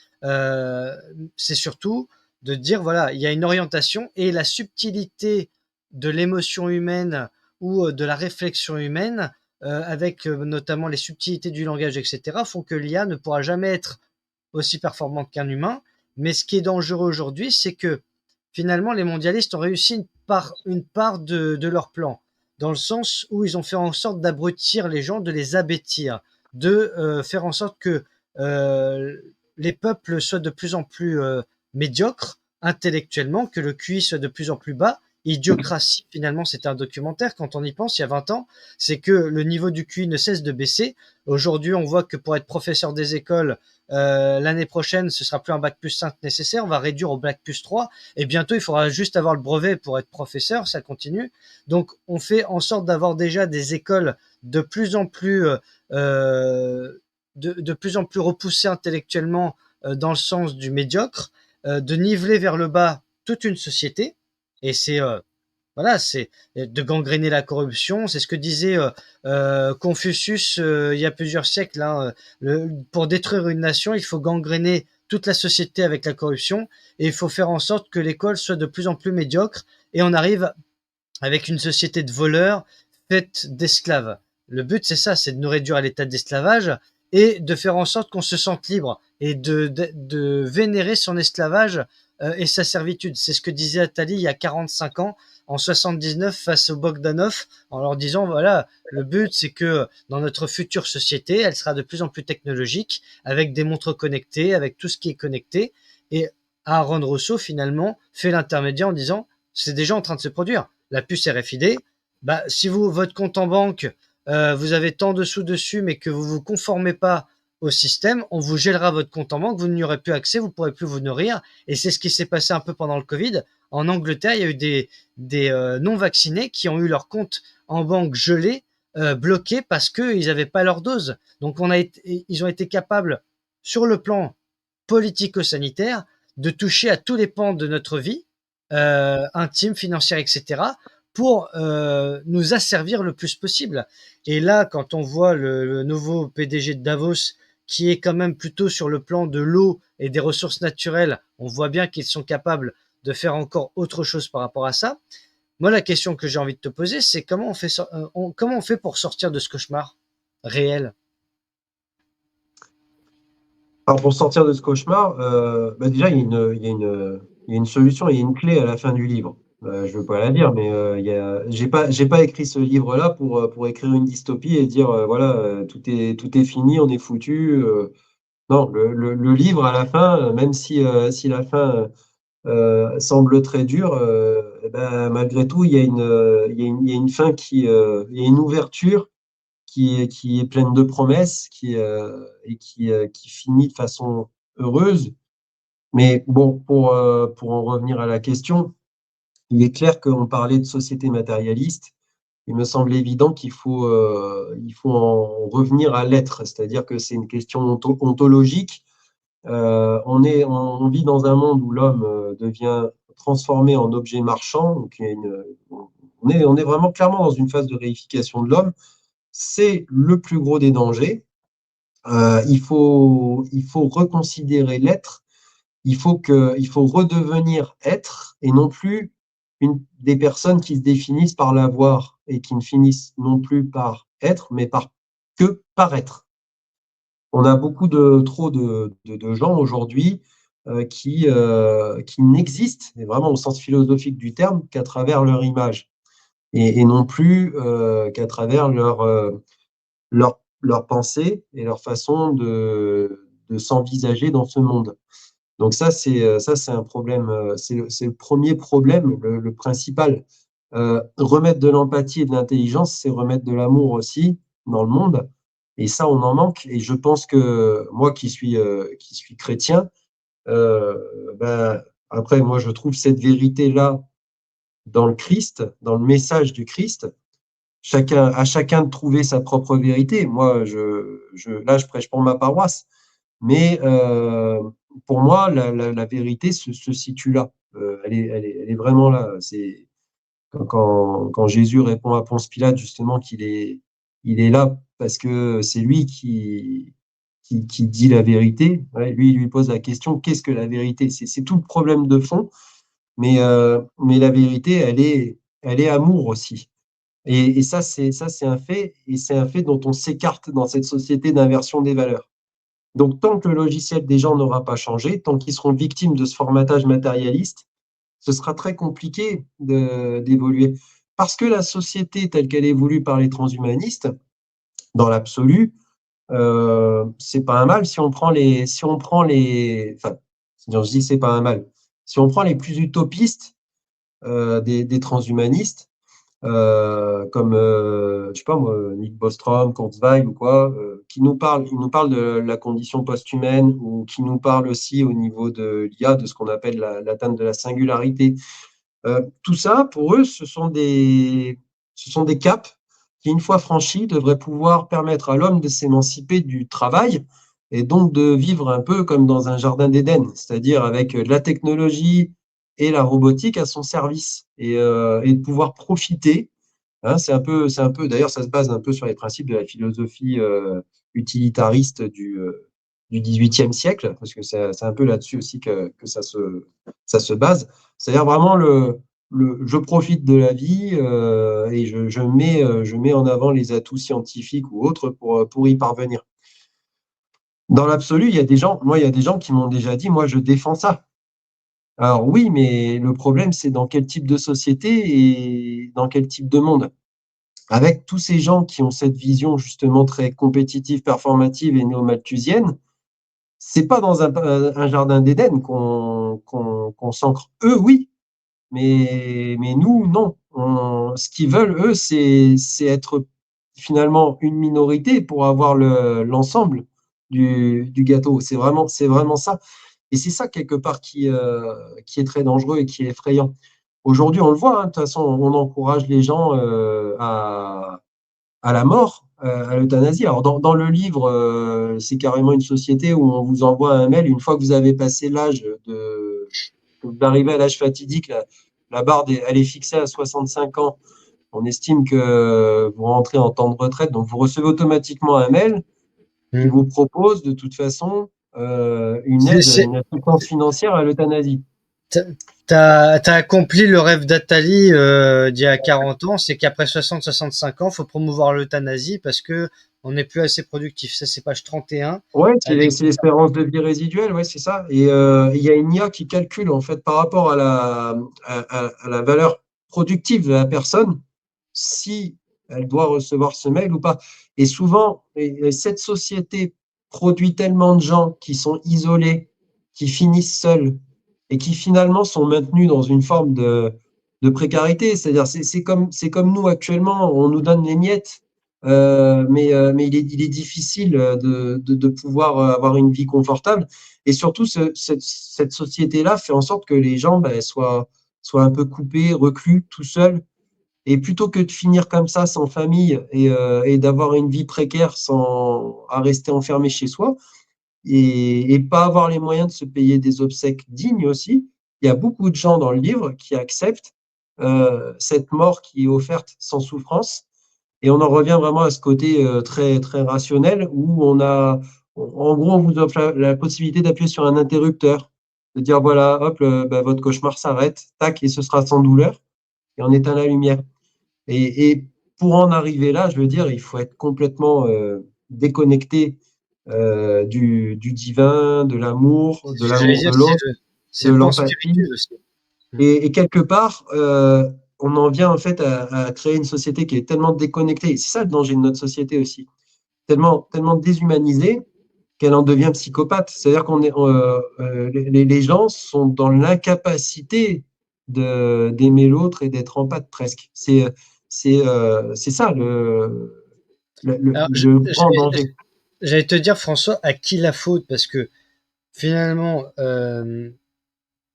C'est surtout de dire, voilà, il y a une orientation et la subtilité de l'émotion humaine ou de la réflexion humaine, avec notamment les subtilités du langage, etc., font que l'IA ne pourra jamais être aussi performante qu'un humain. Mais ce qui est dangereux aujourd'hui, c'est que finalement, les mondialistes ont réussi une part de leur plan, dans le sens où ils ont fait en sorte d'abrutir les gens, de les abêtir, de faire en sorte que euh, les peuples soient de plus en plus médiocres intellectuellement, que le QI soit de plus en plus bas. Idiocratie, finalement, c'était un documentaire, quand on y pense, il y a 20 ans, c'est que le niveau du QI ne cesse de baisser. Aujourd'hui, on voit que pour être professeur des écoles, l'année prochaine, ce sera plus un bac plus 5 nécessaire, on va réduire au bac plus 3, et bientôt, il faudra juste avoir le brevet pour être professeur, ça continue. Donc, on fait en sorte d'avoir déjà des écoles de plus en plus, de plus en plus repoussées intellectuellement dans le sens du médiocre, de niveler vers le bas toute une société, et c'est voilà, c'est de gangréner la corruption. C'est ce que disait Confucius il y a plusieurs siècles, hein. Pour détruire une nation, il faut gangréner toute la société avec la corruption et il faut faire en sorte que l'école soit de plus en plus médiocre et on arrive avec une société de voleurs faite d'esclaves. Le but, c'est ça, c'est de nous réduire à l'état d'esclavage et de faire en sorte qu'on se sente libre et de vénérer son esclavage et sa servitude. C'est ce que disait Attali il y a 45 ans, en 79, face au Bogdanov, en leur disant, voilà, le but, c'est que dans notre future société, elle sera de plus en plus technologique, avec des montres connectées, avec tout ce qui est connecté. Et Aaron Rousseau, finalement, fait l'intermédiaire en disant, c'est déjà en train de se produire. La puce RFID, bah, si votre compte en banque, vous avez tant de sous dessus, mais que vous vous conformez pas au système, on vous gèlera votre compte en banque, vous n'y aurez plus accès, vous pourrez plus vous nourrir. Et c'est ce qui s'est passé un peu pendant le Covid. En Angleterre, il y a eu des non-vaccinés qui ont eu leur compte en banque gelé, bloqué parce qu'ils n'avaient pas leur dose. Donc ils ont été capables, sur le plan politico-sanitaire, de toucher à tous les pans de notre vie, intime, financière, etc., pour nous asservir le plus possible. Et là, quand on voit le nouveau PDG de Davos, qui est quand même plutôt sur le plan de l'eau et des ressources naturelles, on voit bien qu'ils sont capables de faire encore autre chose par rapport à ça. Moi, la question que j'ai envie de te poser, c'est comment on fait pour sortir de ce cauchemar réel? Alors pour sortir de ce cauchemar, bah déjà il y a une solution, il y a une clé à la fin du livre. Je veux pas la dire, mais j'ai pas écrit ce livre-là pour écrire une dystopie et dire voilà tout est fini, on est foutu. Non, le livre à la fin, même si la fin semble très dure, eh ben, malgré tout il y a une fin il y a une ouverture qui est pleine de promesses, qui finit de façon heureuse. Mais bon, pour en revenir à la question, il est clair qu'on parlait de société matérialiste. Il me semble évident il faut en revenir à l'être, c'est-à-dire que c'est une question ontologique. On vit dans un monde où l'homme devient transformé en objet marchand. Donc on est vraiment clairement dans une phase de réification de l'homme. C'est le plus gros des dangers. Il faut reconsidérer l'être. Il faut redevenir être et non plus des personnes qui se définissent par l'avoir et qui ne finissent non plus par être, mais que par être. On a trop de gens aujourd'hui qui n'existent, et vraiment au sens philosophique du terme, qu'à travers leur image et non plus qu'à travers leur pensée et leur façon de s'envisager dans ce monde. Donc ça, c'est un problème, c'est le premier problème, le principal. Remettre de l'empathie et de l'intelligence, c'est remettre de l'amour aussi dans le monde. Et ça, on en manque. Et je pense que moi qui suis chrétien, euh, ben, après, moi, je trouve cette vérité-là dans le Christ, dans le message du Christ. À chacun de trouver sa propre vérité. Moi, là, je prêche pour ma paroisse. Mais pour moi, la vérité se situe là. Elle est vraiment là. C'est quand Jésus répond à Ponce Pilate, justement, il est là parce que c'est lui qui dit la vérité. Ouais, lui, il lui pose la question, qu'est-ce que la vérité? C'est tout le problème de fond, mais la vérité, elle est amour aussi. Et ça, c'est un fait, et c'est un fait dont on s'écarte dans cette société d'inversion des valeurs. Donc, tant que le logiciel des gens n'aura pas changé, tant qu'ils seront victimes de ce formatage matérialiste, ce sera très compliqué d'évoluer. Parce que la société telle qu'elle est voulue par les transhumanistes, dans l'absolu, c'est pas un mal enfin, je dis c'est pas un mal. Si on prend les plus utopistes des transhumanistes, comme je sais pas moi, Nick Bostrom, Kurzweil ou quoi, ils nous parlent de la condition post-humaine ou qui nous parlent aussi au niveau de l'IA, de ce qu'on appelle l'atteinte de la singularité. Tout ça, pour eux, ce sont des caps qui, une fois franchis, devraient pouvoir permettre à l'homme de s'émanciper du travail et donc de vivre un peu comme dans un jardin d'Éden, c'est-à-dire avec de la technologie et la robotique à son service et de pouvoir profiter. Hein, d'ailleurs, ça se base un peu sur les principes de la philosophie utilitariste du XVIIIe siècle, parce que c'est un peu là-dessus aussi que ça se base. C'est-à-dire vraiment je profite de la vie et je mets en avant les atouts scientifiques ou autres pour y parvenir. Dans l'absolu, il y a des gens qui m'ont déjà dit, moi, je défends ça. Alors oui, mais le problème, c'est dans quel type de société et dans quel type de monde. Avec tous ces gens qui ont cette vision justement très compétitive, performative et néo-malthusienne, c'est pas dans un jardin d'Éden qu'on s'ancre. Eux, oui, mais nous, non. Ce qu'ils veulent, eux, c'est être finalement une minorité pour avoir l'ensemble du gâteau. C'est vraiment ça. Et c'est ça, quelque part, qui est très dangereux et qui est effrayant. Aujourd'hui, on le voit, hein, de toute façon, on encourage les gens à la mort, à l'euthanasie. Alors, dans le livre, c'est carrément une société où on vous envoie un mail une fois que vous avez passé d'arriver à l'âge fatidique, la barre, elle est fixée à 65 ans. On estime que vous rentrez en temps de retraite, donc vous recevez automatiquement un mail qui vous propose de toute façon une assistance financière à l'euthanasie. T'as accompli le rêve d'Atali d'il y a 40 ans, c'est qu'après 60-65 ans, il faut promouvoir l'euthanasie parce que on n'est plus assez productif. Ça, c'est page 31. Ouais, c'est l'espérance de vie résiduelle, ouais, c'est ça. Et il y a une IA qui calcule en fait par rapport à la valeur productive de la personne, si elle doit recevoir ce mail ou pas. Et souvent, cette société produit tellement de gens qui sont isolés, qui finissent seuls et qui finalement sont maintenus dans une forme de précarité. C'est-à-dire, c'est comme nous actuellement, on nous donne les miettes. Mais il est difficile de pouvoir avoir une vie confortable. Et surtout, cette société-là fait en sorte que les gens soient soit un peu coupé, reclus, tout seul. Et plutôt que de finir comme ça, sans famille, et d'avoir une vie précaire à rester enfermé chez soi, et pas avoir les moyens de se payer des obsèques dignes aussi, il y a beaucoup de gens dans le livre qui acceptent cette mort qui est offerte sans souffrance. Et on en revient vraiment à ce côté très, très rationnel où en gros, on vous offre la possibilité d'appuyer sur un interrupteur, de dire voilà, hop, votre cauchemar s'arrête, tac, et ce sera sans douleur, et on éteint la lumière. Et pour en arriver là, je veux dire, il faut être complètement déconnecté du divin, de l'amour, C'est de ce que j'allais l'amour dire, de l'autre, c'est de le plan l'empathie. spirituel aussi. Et quelque part, on en vient en fait à créer une société qui est tellement déconnectée. C'est ça le danger de notre société aussi. Tellement, tellement déshumanisée qu'elle en devient psychopathe. C'est-à-dire les gens sont dans l'incapacité d'aimer l'autre et d'être en pâte presque. C'est ça Alors, le grand danger. j'allais te dire, François, à qui la faute? Parce que finalement,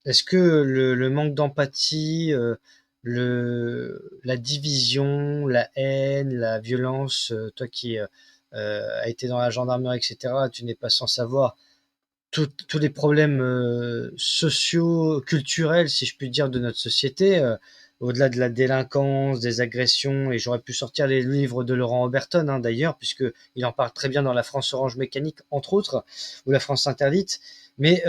est-ce que le manque d'empathie, la division, la haine, la violence, toi qui a été dans la gendarmerie, etc., tu n'es pas sans savoir tous les problèmes sociaux, culturels, si je puis dire, de notre société, au-delà de la délinquance, des agressions, et j'aurais pu sortir les livres de Laurent Oberton, hein, d'ailleurs, puisqu'il en parle très bien dans La France Orange Mécanique, entre autres, ou La France Interdite. Mais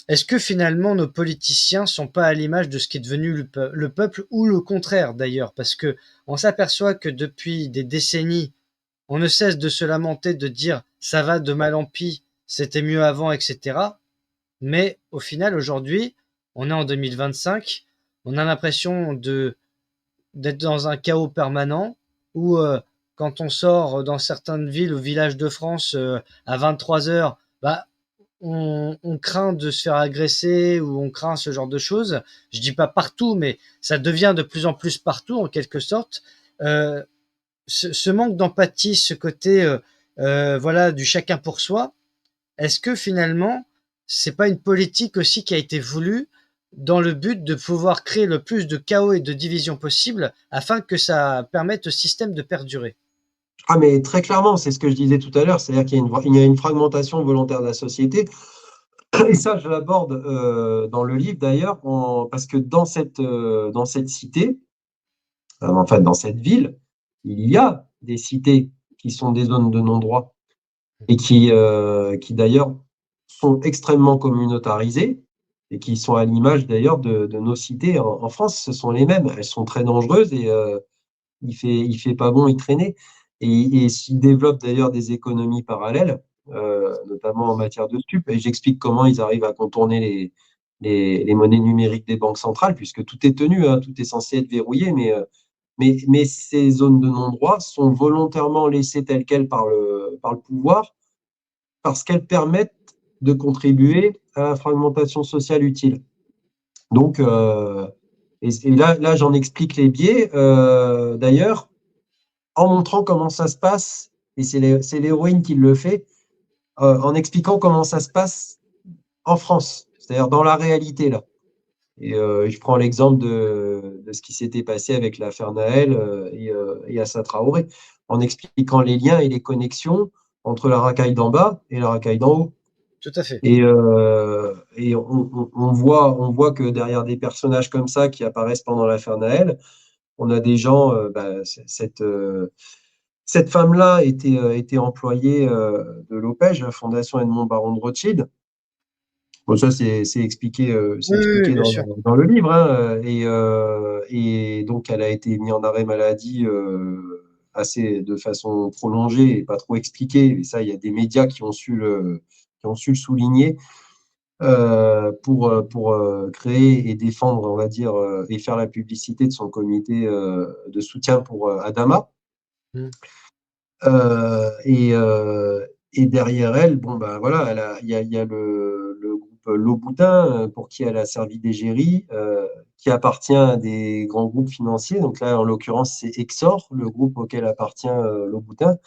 est-ce que finalement nos politiciens sont pas à l'image de ce qui est devenu le peuple, ou le contraire d'ailleurs? Parce que on s'aperçoit que depuis des décennies, on ne cesse de se lamenter, de dire ça va de mal en pis, c'était mieux avant, etc. Mais au final, aujourd'hui, on est en 2025, on a l'impression d'être dans un chaos permanent où quand on sort dans certaines villes ou villages de France à 23 heures, bah, on craint de se faire agresser ou on craint ce genre de choses. Je dis pas partout, mais ça devient de plus en plus partout en quelque sorte. Euh, ce manque d'empathie, ce côté voilà du chacun pour soi, est-ce que finalement c'est pas une politique aussi qui a été voulue dans le but de pouvoir créer le plus de chaos et de division possible afin que ça permette au système de perdurer? Ah, mais très clairement, c'est ce que je disais tout à l'heure, c'est-à-dire il y a une fragmentation volontaire de la société. Et ça, je l'aborde dans le livre d'ailleurs, parce que dans cette cité, enfin dans cette ville, il y a des cités qui sont des zones de non-droit et qui d'ailleurs sont extrêmement communautarisées et qui sont à l'image d'ailleurs de nos cités en France. Ce sont les mêmes. Elles sont très dangereuses et il fait pas bon y traîner. Et s'ils développent d'ailleurs des économies parallèles, notamment en matière de stup. Et j'explique comment ils arrivent à contourner les monnaies numériques des banques centrales, puisque tout est tenu, hein, tout est censé être verrouillé, mais ces zones de non-droit sont volontairement laissées telles quelles par le pouvoir, parce qu'elles permettent de contribuer à la fragmentation sociale utile. Donc, et là j'en explique les biais, d'ailleurs, en montrant comment ça se passe, et c'est l'héroïne qui le fait, en expliquant comment ça se passe en France, c'est-à-dire dans la réalité, là. Et je prends l'exemple de ce qui s'était passé avec l'affaire Naël et Assa Traoré, en expliquant les liens et les connexions entre la racaille d'en bas et la racaille d'en haut. Tout à fait. Et on voit que derrière des personnages comme ça qui apparaissent pendant l'affaire Naël, on a des gens, cette femme-là était employée de l'OPEJ, la Fondation Edmond Baron de Rothschild. Bon, ça, c'est Oui, oui, oui, expliqué bien sûr. dans le livre, hein, et donc, elle a été mise en arrêt maladie assez de façon prolongée et pas trop expliquée. Et ça, il y a des médias qui ont su le souligner pour créer et défendre, on va dire, et faire la publicité de son comité de soutien pour Adama. Mm. Et, et derrière elle, bon, ben voilà, il y a le groupe Louboutin, pour qui elle a servi d'égérie, qui appartient à des grands groupes financiers. Donc là, en l'occurrence, c'est Exor, le groupe auquel appartient Louboutin.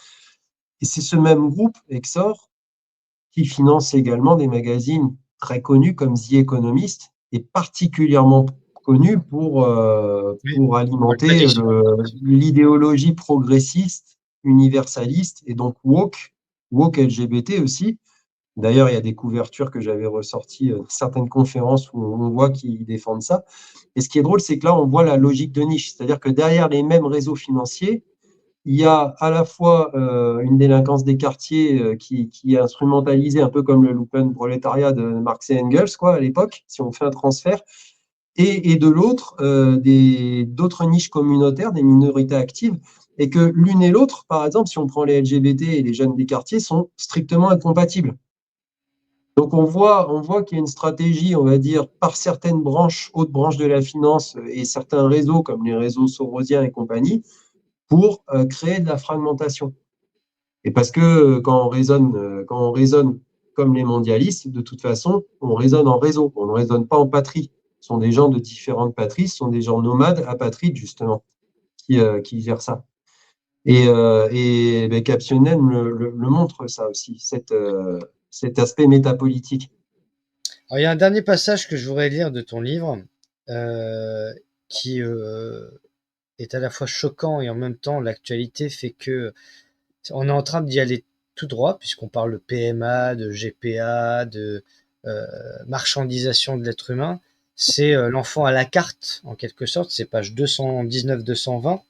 Et c'est ce même groupe, Exor, qui finance également des magazines très connus comme The Economist, et particulièrement connu Oui, pour faut le alimenter dire souvent. l'idéologie progressiste, universaliste et donc woke LGBT aussi. D'ailleurs, il y a des couvertures que j'avais ressorties de certaines conférences où on voit qu'ils défendent ça. Et ce qui est drôle, c'est que là, on voit la logique de niche. C'est-à-dire que derrière les mêmes réseaux financiers, il y a à la fois une délinquance des quartiers qui est instrumentalisée un peu comme le lumpenprolétariat de Marx et Engels, quoi, à l'époque, si on fait un transfert, et de l'autre, d'autres niches communautaires, des minorités actives, et que l'une et l'autre, par exemple, si on prend les LGBT et les jeunes des quartiers, sont strictement incompatibles. Donc on voit qu'il y a une stratégie, on va dire, par certaines branches, hautes branches de la finance et certains réseaux, comme les réseaux sorosiens et compagnie, pour créer de la fragmentation. Et parce que quand on raisonne comme les mondialistes, de toute façon, on raisonne en réseau, on ne raisonne pas en patrie. Ce sont des gens de différentes patries, ce sont des gens nomades, apatrides, justement, qui gèrent ça. Et ben, Captionen le montre, ça aussi, cet aspect métapolitique. Alors, il y a un dernier passage que je voudrais lire de ton livre, euh, qui est à la fois choquant et en même temps l'actualité fait que on est en train d'y aller tout droit, puisqu'on parle de PMA, de GPA, de euh, marchandisation de l'être humain. C'est l'enfant à la carte, en quelque sorte. C'est page 219-220.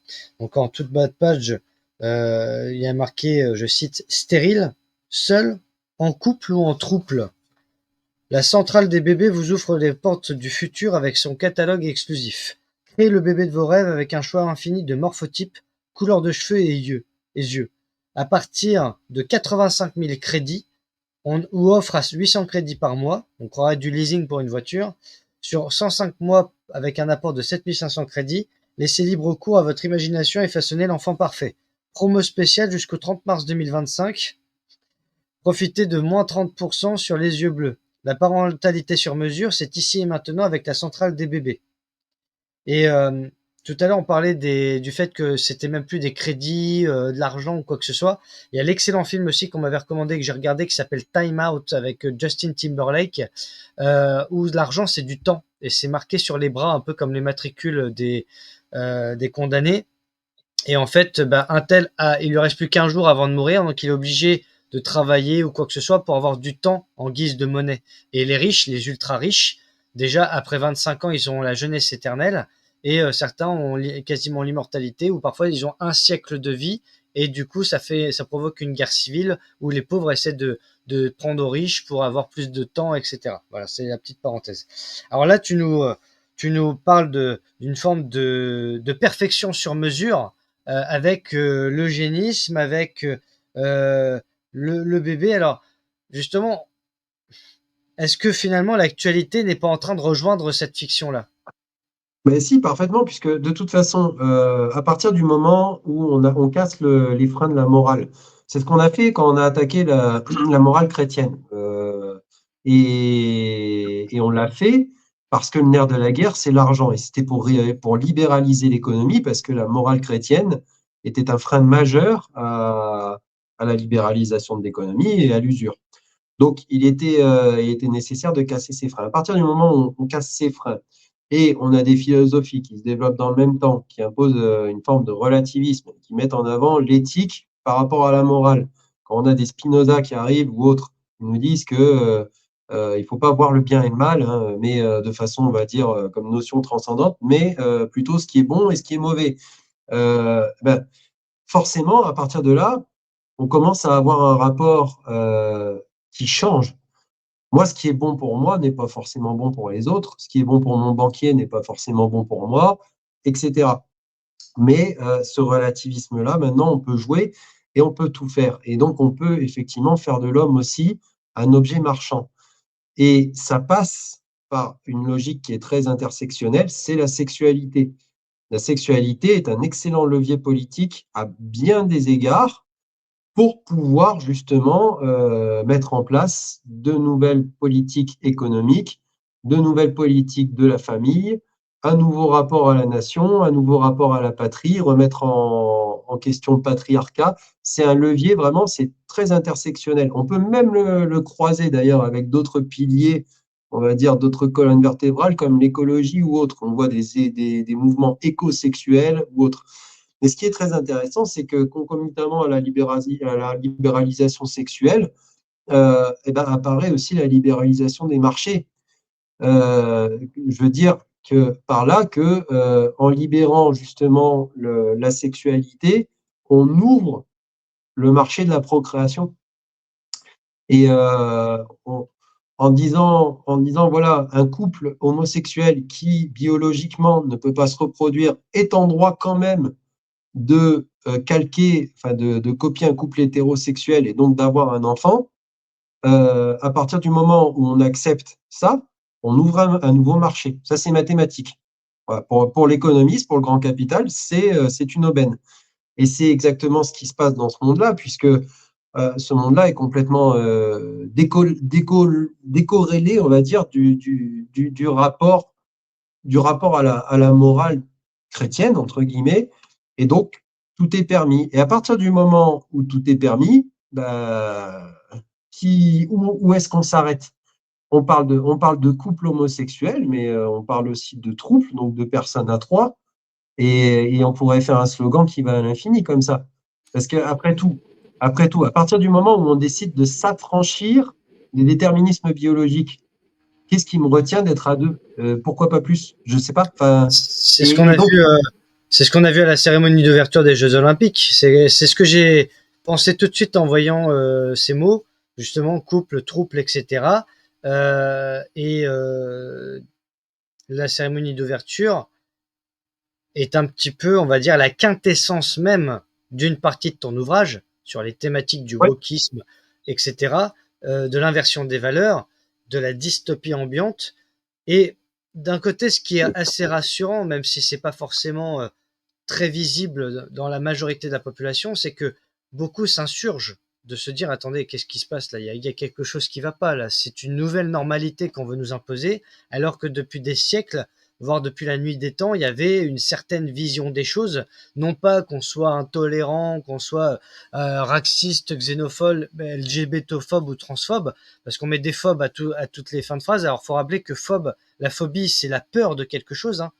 Donc, en toute bas de page, il y a marqué, je cite, stérile, seul, en couple ou en trouble. La centrale des bébés vous ouvre les portes du futur avec son catalogue exclusif. Créez le bébé de vos rêves avec un choix infini de morphotypes, couleurs de cheveux et yeux. À partir de 85 000 crédits, on ou offre à 800 crédits par mois, on croirait du leasing pour une voiture, sur 105 mois avec un apport de 7 500 crédits, laissez libre cours à votre imagination et façonnez l'enfant parfait. Promo spéciale jusqu'au 30 mars 2025. Profitez de moins 30% sur les yeux bleus. La parentalité sur mesure, c'est ici et maintenant avec la centrale des bébés. Et tout à l'heure, on parlait du fait que c'était même plus des crédits, de l'argent ou quoi que ce soit. Il y a l'excellent film aussi qu'on m'avait recommandé, que j'ai regardé, qui s'appelle Time Out avec Justin Timberlake, où l'argent, c'est du temps. Et c'est marqué sur les bras, un peu comme les matricules des condamnés. Et en fait, bah, un tel, il lui reste plus qu'un jour avant de mourir, donc il est obligé de travailler ou quoi que ce soit pour avoir du temps en guise de monnaie. Et les riches, les ultra riches, déjà après 25 ans, ils ont la jeunesse éternelle, et certains ont quasiment l'immortalité, ou parfois ils ont un siècle de vie, et du coup ça provoque une guerre civile où les pauvres essaient de prendre aux riches pour avoir plus de temps, etc. Voilà, c'est la petite parenthèse. Alors là, tu nous parles d'une forme de perfection sur mesure, avec l'eugénisme, avec le bébé. Alors, justement, est-ce que finalement l'actualité n'est pas en train de rejoindre cette fiction-là? Mais si, parfaitement, puisque de toute façon, à partir du moment où on casse les freins de la morale, c'est ce qu'on a fait quand on a attaqué la morale chrétienne. Et on l'a fait parce que le nerf de la guerre, c'est l'argent. Et c'était pour libéraliser l'économie, parce que la morale chrétienne était un frein majeur à la libéralisation de l'économie et à l'usure. Donc, il était nécessaire de casser ces freins. À partir du moment où on casse ces freins et on a des philosophies qui se développent dans le même temps, qui imposent une forme de relativisme, qui mettent en avant l'éthique par rapport à la morale. Quand on a des Spinoza qui arrivent ou autres, qui nous disent que il faut pas voir le bien et le mal, hein, mais de façon, on va dire, comme notion transcendante, mais plutôt ce qui est bon et ce qui est mauvais. Ben, forcément, à partir de là, on commence à avoir un rapport qui change. Moi, ce qui est bon pour moi n'est pas forcément bon pour les autres. Ce qui est bon pour mon banquier n'est pas forcément bon pour moi, etc. Mais ce relativisme-là, maintenant, on peut jouer et on peut tout faire. Et donc, on peut effectivement faire de l'homme aussi un objet marchand. Et ça passe par une logique qui est très intersectionnelle, c'est la sexualité. La sexualité est un excellent levier politique à bien des égards pour pouvoir justement mettre en place de nouvelles politiques économiques, de nouvelles politiques de la famille, un nouveau rapport à la nation, un nouveau rapport à la patrie, remettre en question le patriarcat. C'est un levier vraiment, c'est très intersectionnel. On peut même le croiser d'ailleurs avec d'autres piliers on va dire, d'autres colonnes vertébrales comme l'écologie ou autres. On voit des mouvements écosexuels ou autres. Mais ce qui est très intéressant, c'est que concomitamment à la libéralisation sexuelle, eh ben, apparaît aussi la libéralisation des marchés. Je veux dire que par là que en libérant justement la sexualité, on ouvre le marché de la procréation. Et en disant, voilà, un couple homosexuel qui biologiquement ne peut pas se reproduire est en droit quand même de calquer, enfin de copier un couple hétérosexuel et donc d'avoir un enfant, à partir du moment où on accepte ça, on ouvre un nouveau marché. Ça, c'est mathématique. Voilà. Pour l'économiste, pour le grand capital, c'est une aubaine. Et c'est exactement ce qui se passe dans ce monde-là, puisque ce monde-là est complètement décorrélé, on va dire, du rapport à la morale chrétienne, entre guillemets. Et donc, tout est permis. Et à partir du moment où tout est permis, bah, où est-ce qu'on s'arrête? On parle de couple homosexuel, mais on parle aussi de trouble, donc de personnes à trois. Et on pourrait faire un slogan qui va à l'infini comme ça. Parce qu'après tout, à partir du moment où on décide de s'affranchir des déterminismes biologiques, qu'est-ce qui me retient d'être à deux? Pourquoi pas plus? Je ne sais pas. Enfin, C'est ce qu'on et a donc, vu. C'est ce qu'on a vu à la cérémonie d'ouverture des Jeux Olympiques. C'est ce que j'ai pensé tout de suite en voyant ces mots, justement couple, trouble, etc. La cérémonie d'ouverture est un petit peu, on va dire, la quintessence même d'une partie de ton ouvrage sur les thématiques du ouais, wokisme, etc., de l'inversion des valeurs, de la dystopie ambiante. Et d'un côté, ce qui est assez rassurant, même si c'est pas forcément très visible dans la majorité de la population, c'est que beaucoup s'insurgent de se dire attendez, qu'est-ce qui se passe là? Il y a quelque chose qui va pas là. C'est une nouvelle normalité qu'on veut nous imposer, alors que depuis des siècles, voire depuis la nuit des temps, il y avait une certaine vision des choses. Non pas qu'on soit intolérant, qu'on soit raciste, xénophobe, LGBTophobe ou transphobe, parce qu'on met des phobes à toutes les fins de phrase. Alors, faut rappeler que la phobie, c'est la peur de quelque chose. Hein.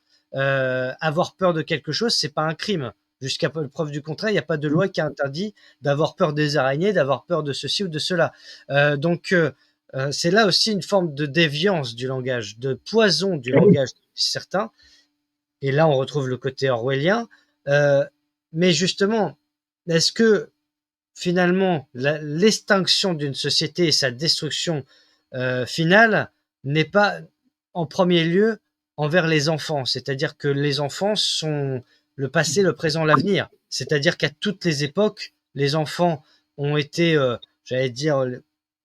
Avoir peur de quelque chose, c'est pas un crime. Jusqu'à preuve du contraire, il n'y a pas de loi qui interdit d'avoir peur des araignées, d'avoir peur de ceci ou de cela. C'est là aussi une forme de déviance du langage, de poison du langage de certains. Et là, on retrouve le côté orwellien. Mais justement, est-ce que finalement, l'extinction d'une société et sa destruction finale n'est pas en premier lieu envers les enfants? C'est-à-dire que les enfants sont le passé, le présent, l'avenir. C'est-à-dire qu'à toutes les époques, les enfants ont été, j'allais dire,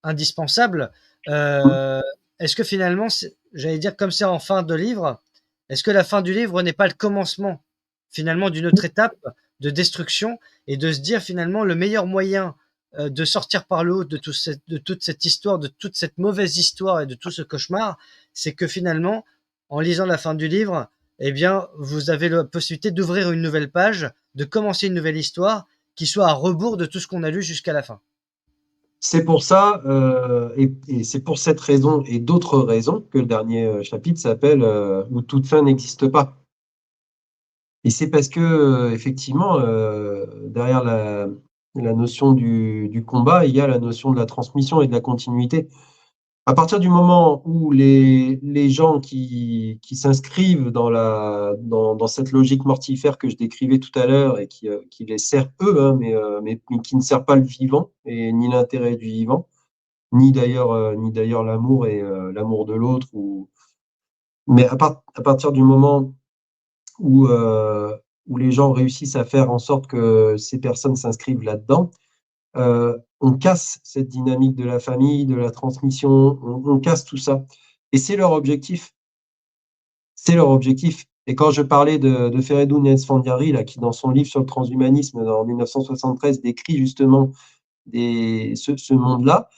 indispensables. Euh, Est-ce que finalement, j'allais dire comme c'est en fin de livre, est-ce que la fin du livre n'est pas le commencement finalement d'une autre étape de destruction et de se dire finalement le meilleur moyen de sortir par le haut de toute cette histoire, de toute cette mauvaise histoire et de tout ce cauchemar, c'est que finalement, en lisant la fin du livre, eh bien, vous avez la possibilité d'ouvrir une nouvelle page, de commencer une nouvelle histoire qui soit à rebours de tout ce qu'on a lu jusqu'à la fin. c'est pour ça, et c'est pour cette raison et d'autres raisons que le dernier chapitre s'appelle Où toute fin n'existe pas. Et c'est parce que, effectivement, derrière la notion du combat, il y a la notion de la transmission et de la continuité. À partir du moment où les gens qui s'inscrivent dans cette logique mortifère que je décrivais tout à l'heure et qui les sert eux, hein, mais qui ne sert pas le vivant et ni l'intérêt du vivant, ni d'ailleurs l'amour et l'amour de l'autre. Mais à partir du moment où, où les gens réussissent à faire en sorte que ces personnes s'inscrivent là-dedans, on casse cette dynamique de la famille, de la transmission, on casse tout ça. Et c'est leur objectif. C'est leur objectif. Et quand je parlais de Feridun Esfandiari, là, qui dans son livre sur le transhumanisme en 1973 décrit justement ce monde-là,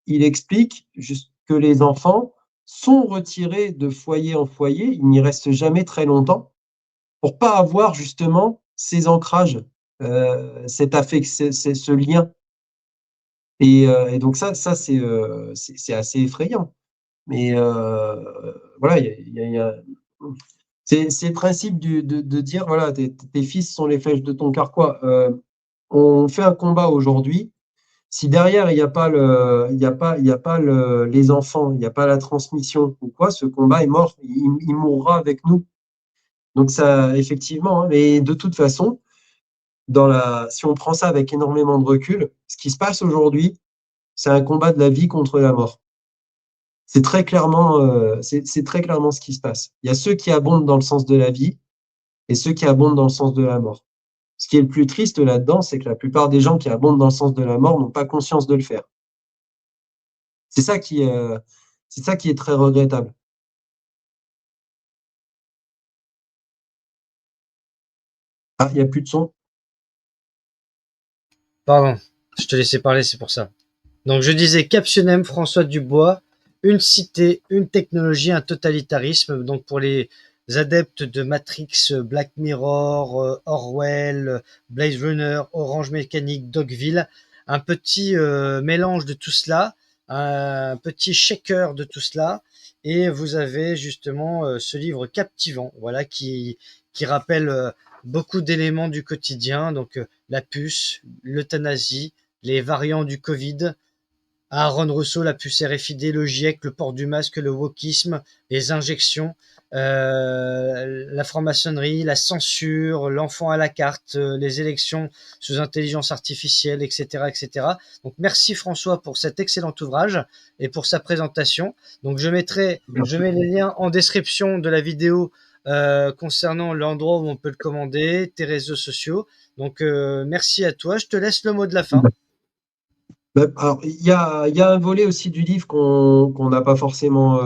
il explique juste que les enfants sont retirés de foyer en foyer, ils n'y restent jamais très longtemps, pour pas avoir justement ces ancrages, ce lien. Et donc ça c'est assez effrayant. Mais voilà, c'est le principe de dire, voilà, tes fils sont les flèches de ton carquois. On fait un combat aujourd'hui. Si derrière, il y a pas les enfants, il n'y a pas la transmission ou quoi, ce combat est mort. Il mourra avec nous. Donc ça, effectivement, hein, mais de toute façon, si on prend ça avec énormément de recul, ce qui se passe aujourd'hui, c'est un combat de la vie contre la mort. C'est très clairement ce qui se passe. Il y a ceux qui abondent dans le sens de la vie et ceux qui abondent dans le sens de la mort. Ce qui est le plus triste là-dedans, c'est que la plupart des gens qui abondent dans le sens de la mort n'ont pas conscience de le faire. C'est ça c'est ça qui est très regrettable. Ah, il n'y a plus de son. Pardon, je te laissais parler, c'est pour ça. Donc je disais Captionem, François Dubois, une cité, une technologie, un totalitarisme. Donc pour les adeptes de Matrix, Black Mirror, Orwell, Blade Runner, Orange Mécanique, Dogville, un petit mélange de tout cela, un petit shaker de tout cela. Et vous avez justement ce livre captivant, voilà, qui rappelle beaucoup d'éléments du quotidien, donc la puce, l'euthanasie, les variants du Covid, Aaron Russo, la puce RFID, le GIEC, le port du masque, le wokisme, les injections, la franc-maçonnerie, la censure, l'enfant à la carte, les élections sous intelligence artificielle, etc., etc. Donc merci François pour cet excellent ouvrage et pour sa présentation. Donc je mets les liens en description de la vidéo concernant l'endroit où on peut le commander, tes réseaux sociaux. Donc merci à toi. Je te laisse le mot de la fin. Alors, il y a un volet aussi du livre qu'on n'a pas forcément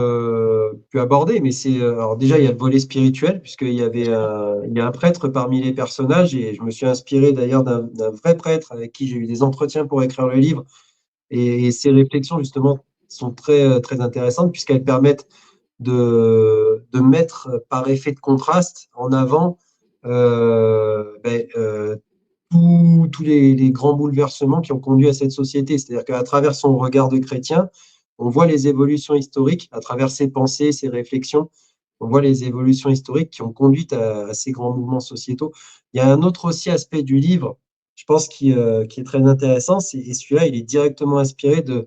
pu aborder, mais alors déjà, il y a le volet spirituel, puisqu'il y avait il y a un prêtre parmi les personnages, et je me suis inspiré d'ailleurs d'un vrai prêtre avec qui j'ai eu des entretiens pour écrire le livre, et ces réflexions, justement, sont très intéressantes, puisqu'elles permettent de mettre par effet de contraste en avant tous les grands bouleversements qui ont conduit à cette société. C'est-à-dire qu'à travers son regard de chrétien, on voit les évolutions historiques, à travers ses pensées, ses réflexions, on voit les évolutions historiques qui ont conduit à ces grands mouvements sociétaux. Il y a un autre aussi aspect du livre, je pense, qui est très intéressant, et celui-là, il est directement inspiré de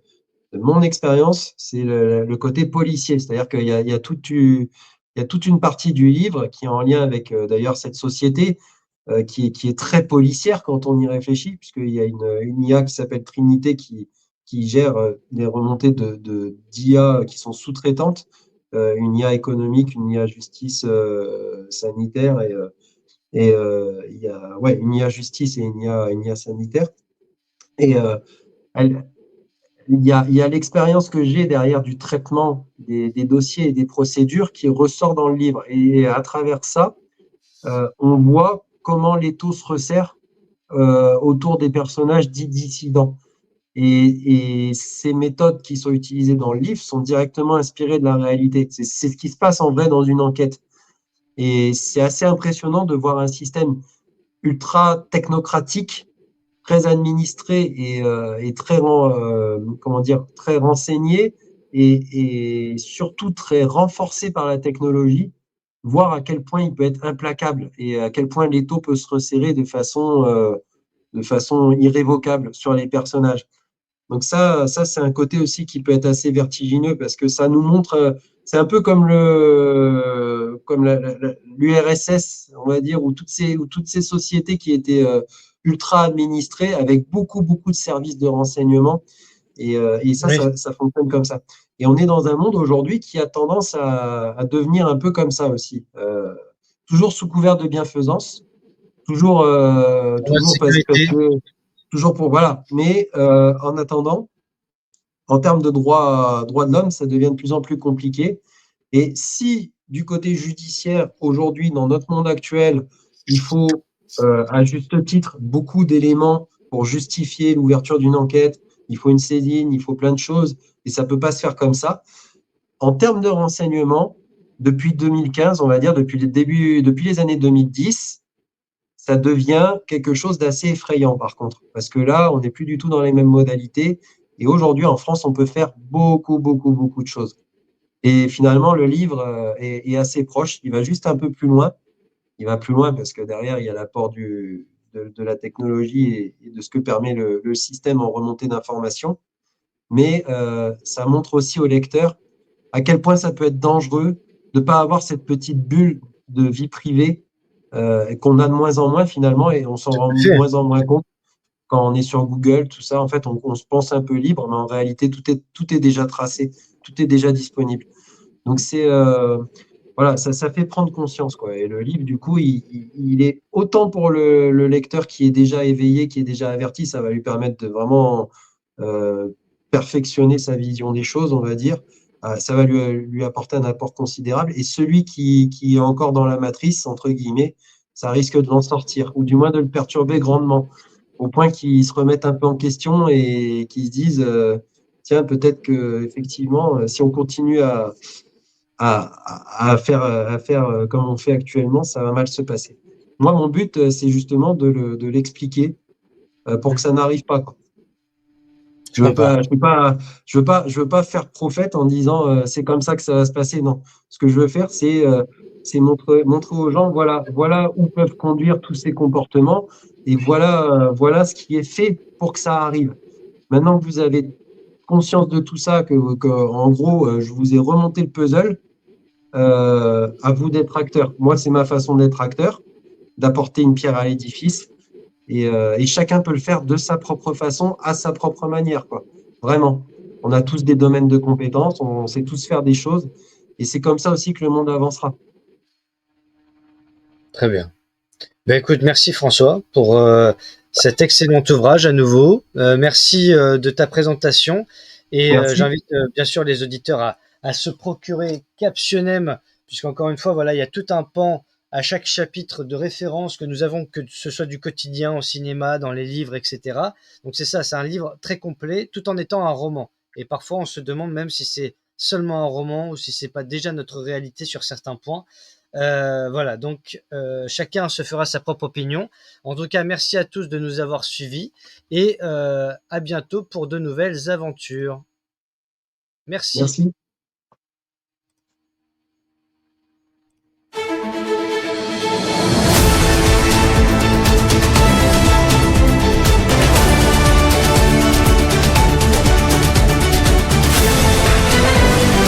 mon expérience, c'est le côté policier. C'est-à-dire qu'il y a toute une partie du livre qui est en lien avec d'ailleurs cette société qui est très policière quand on y réfléchit, puisqu'il y a une IA qui s'appelle Trinité qui gère des remontées d'IA qui sont sous-traitantes, une IA économique, une IA justice sanitaire il y a une IA justice et une IA sanitaire. Et elle, il y a l'expérience que j'ai derrière du traitement des dossiers et des procédures qui ressort dans le livre. Et à travers ça, on voit comment l'étau se resserre autour des personnages dits dissidents. Et ces méthodes qui sont utilisées dans le livre sont directement inspirées de la réalité. C'est ce qui se passe en vrai dans une enquête. Et c'est assez impressionnant de voir un système ultra technocratique, très administré et très, comment dire, très renseigné et surtout très renforcé par la technologie, voir à quel point il peut être implacable et à quel point l'étau peut se resserrer de façon irrévocable sur les personnages. Donc ça c'est un côté aussi qui peut être assez vertigineux parce que ça nous montre, c'est un peu comme l'URSS, on va dire, ou toutes ces sociétés qui étaient ultra administrées avec beaucoup de services de renseignement et Oui. ça fonctionne comme ça. Et on est dans un monde aujourd'hui qui a tendance à devenir un peu comme ça aussi, toujours sous couvert de bienfaisance, Pour notre toujours parce sécurité. que toujours pour voilà. Mais en attendant, en termes de droits de l'homme, ça devient de plus en plus compliqué. Et si du côté judiciaire, aujourd'hui, dans notre monde actuel, il faut, à juste titre, beaucoup d'éléments pour justifier l'ouverture d'une enquête, il faut une saisine, il faut plein de choses, et ça ne peut pas se faire comme ça. En termes de renseignement, depuis 2015, on va dire, depuis les années 2010, ça devient quelque chose d'assez effrayant par contre, parce que là, on n'est plus du tout dans les mêmes modalités. Et aujourd'hui, en France, on peut faire beaucoup de choses. Et finalement, le livre est assez proche. Il va juste un peu plus loin. Il va plus loin parce que derrière, il y a l'apport de la technologie et de ce que permet le système en remontée d'informations. Mais ça montre aussi au lecteur à quel point ça peut être dangereux de ne pas avoir cette petite bulle de vie privée qu'on a de moins en moins finalement et on s'en Tout rend à de fait. moins en moins compte quand on est sur Google, tout ça. En fait, on se pense un peu libre, mais en réalité, tout est déjà tracé, tout est déjà disponible. Donc, voilà, ça fait prendre conscience, quoi. Et le livre, du coup, il est autant pour le lecteur qui est déjà éveillé, qui est déjà averti, ça va lui permettre de vraiment euh, perfectionner sa vision des choses, on va dire. Ça va lui apporter un apport considérable. Et celui qui est encore dans la matrice, entre guillemets, ça risque de l'en sortir, ou du moins de le perturber grandement, au point qu'il se remette un peu en question et qu'il se dise, tiens, peut-être que effectivement, si on continue à faire comme on fait actuellement, ça va mal se passer. Moi, mon but, c'est justement de l'expliquer pour que ça n'arrive pas, quoi. Je comprends. Je veux pas faire prophète en disant c'est comme ça que ça va se passer. Non, ce que je veux faire, c'est montrer aux gens voilà où peuvent conduire tous ces comportements et voilà ce qui est fait pour que ça arrive. Maintenant que vous avez conscience de tout ça, en gros, je vous ai remonté le puzzle, à vous d'être acteur. Moi, c'est ma façon d'être acteur, d'apporter une pierre à l'édifice. Et chacun peut le faire de sa propre façon, à sa propre manière, quoi. Vraiment. On a tous des domaines de compétences, on sait tous faire des choses. Et c'est comme ça aussi que le monde avancera. Très bien. Ben écoute, merci François pour cet excellent ouvrage à nouveau. Merci de ta présentation et Merci. j'invite bien sûr les auditeurs à se procurer Captionem, puisqu'encore une fois, voilà, il y a tout un pan à chaque chapitre de référence que nous avons, que ce soit du quotidien au cinéma, dans les livres, etc. Donc c'est ça, c'est un livre très complet, tout en étant un roman. Et parfois, on se demande même si c'est seulement un roman ou si c'est pas déjà notre réalité sur certains points. Voilà, donc chacun se fera sa propre opinion. En tout cas, merci à tous de nous avoir suivis et à bientôt pour de nouvelles aventures. Merci. Merci.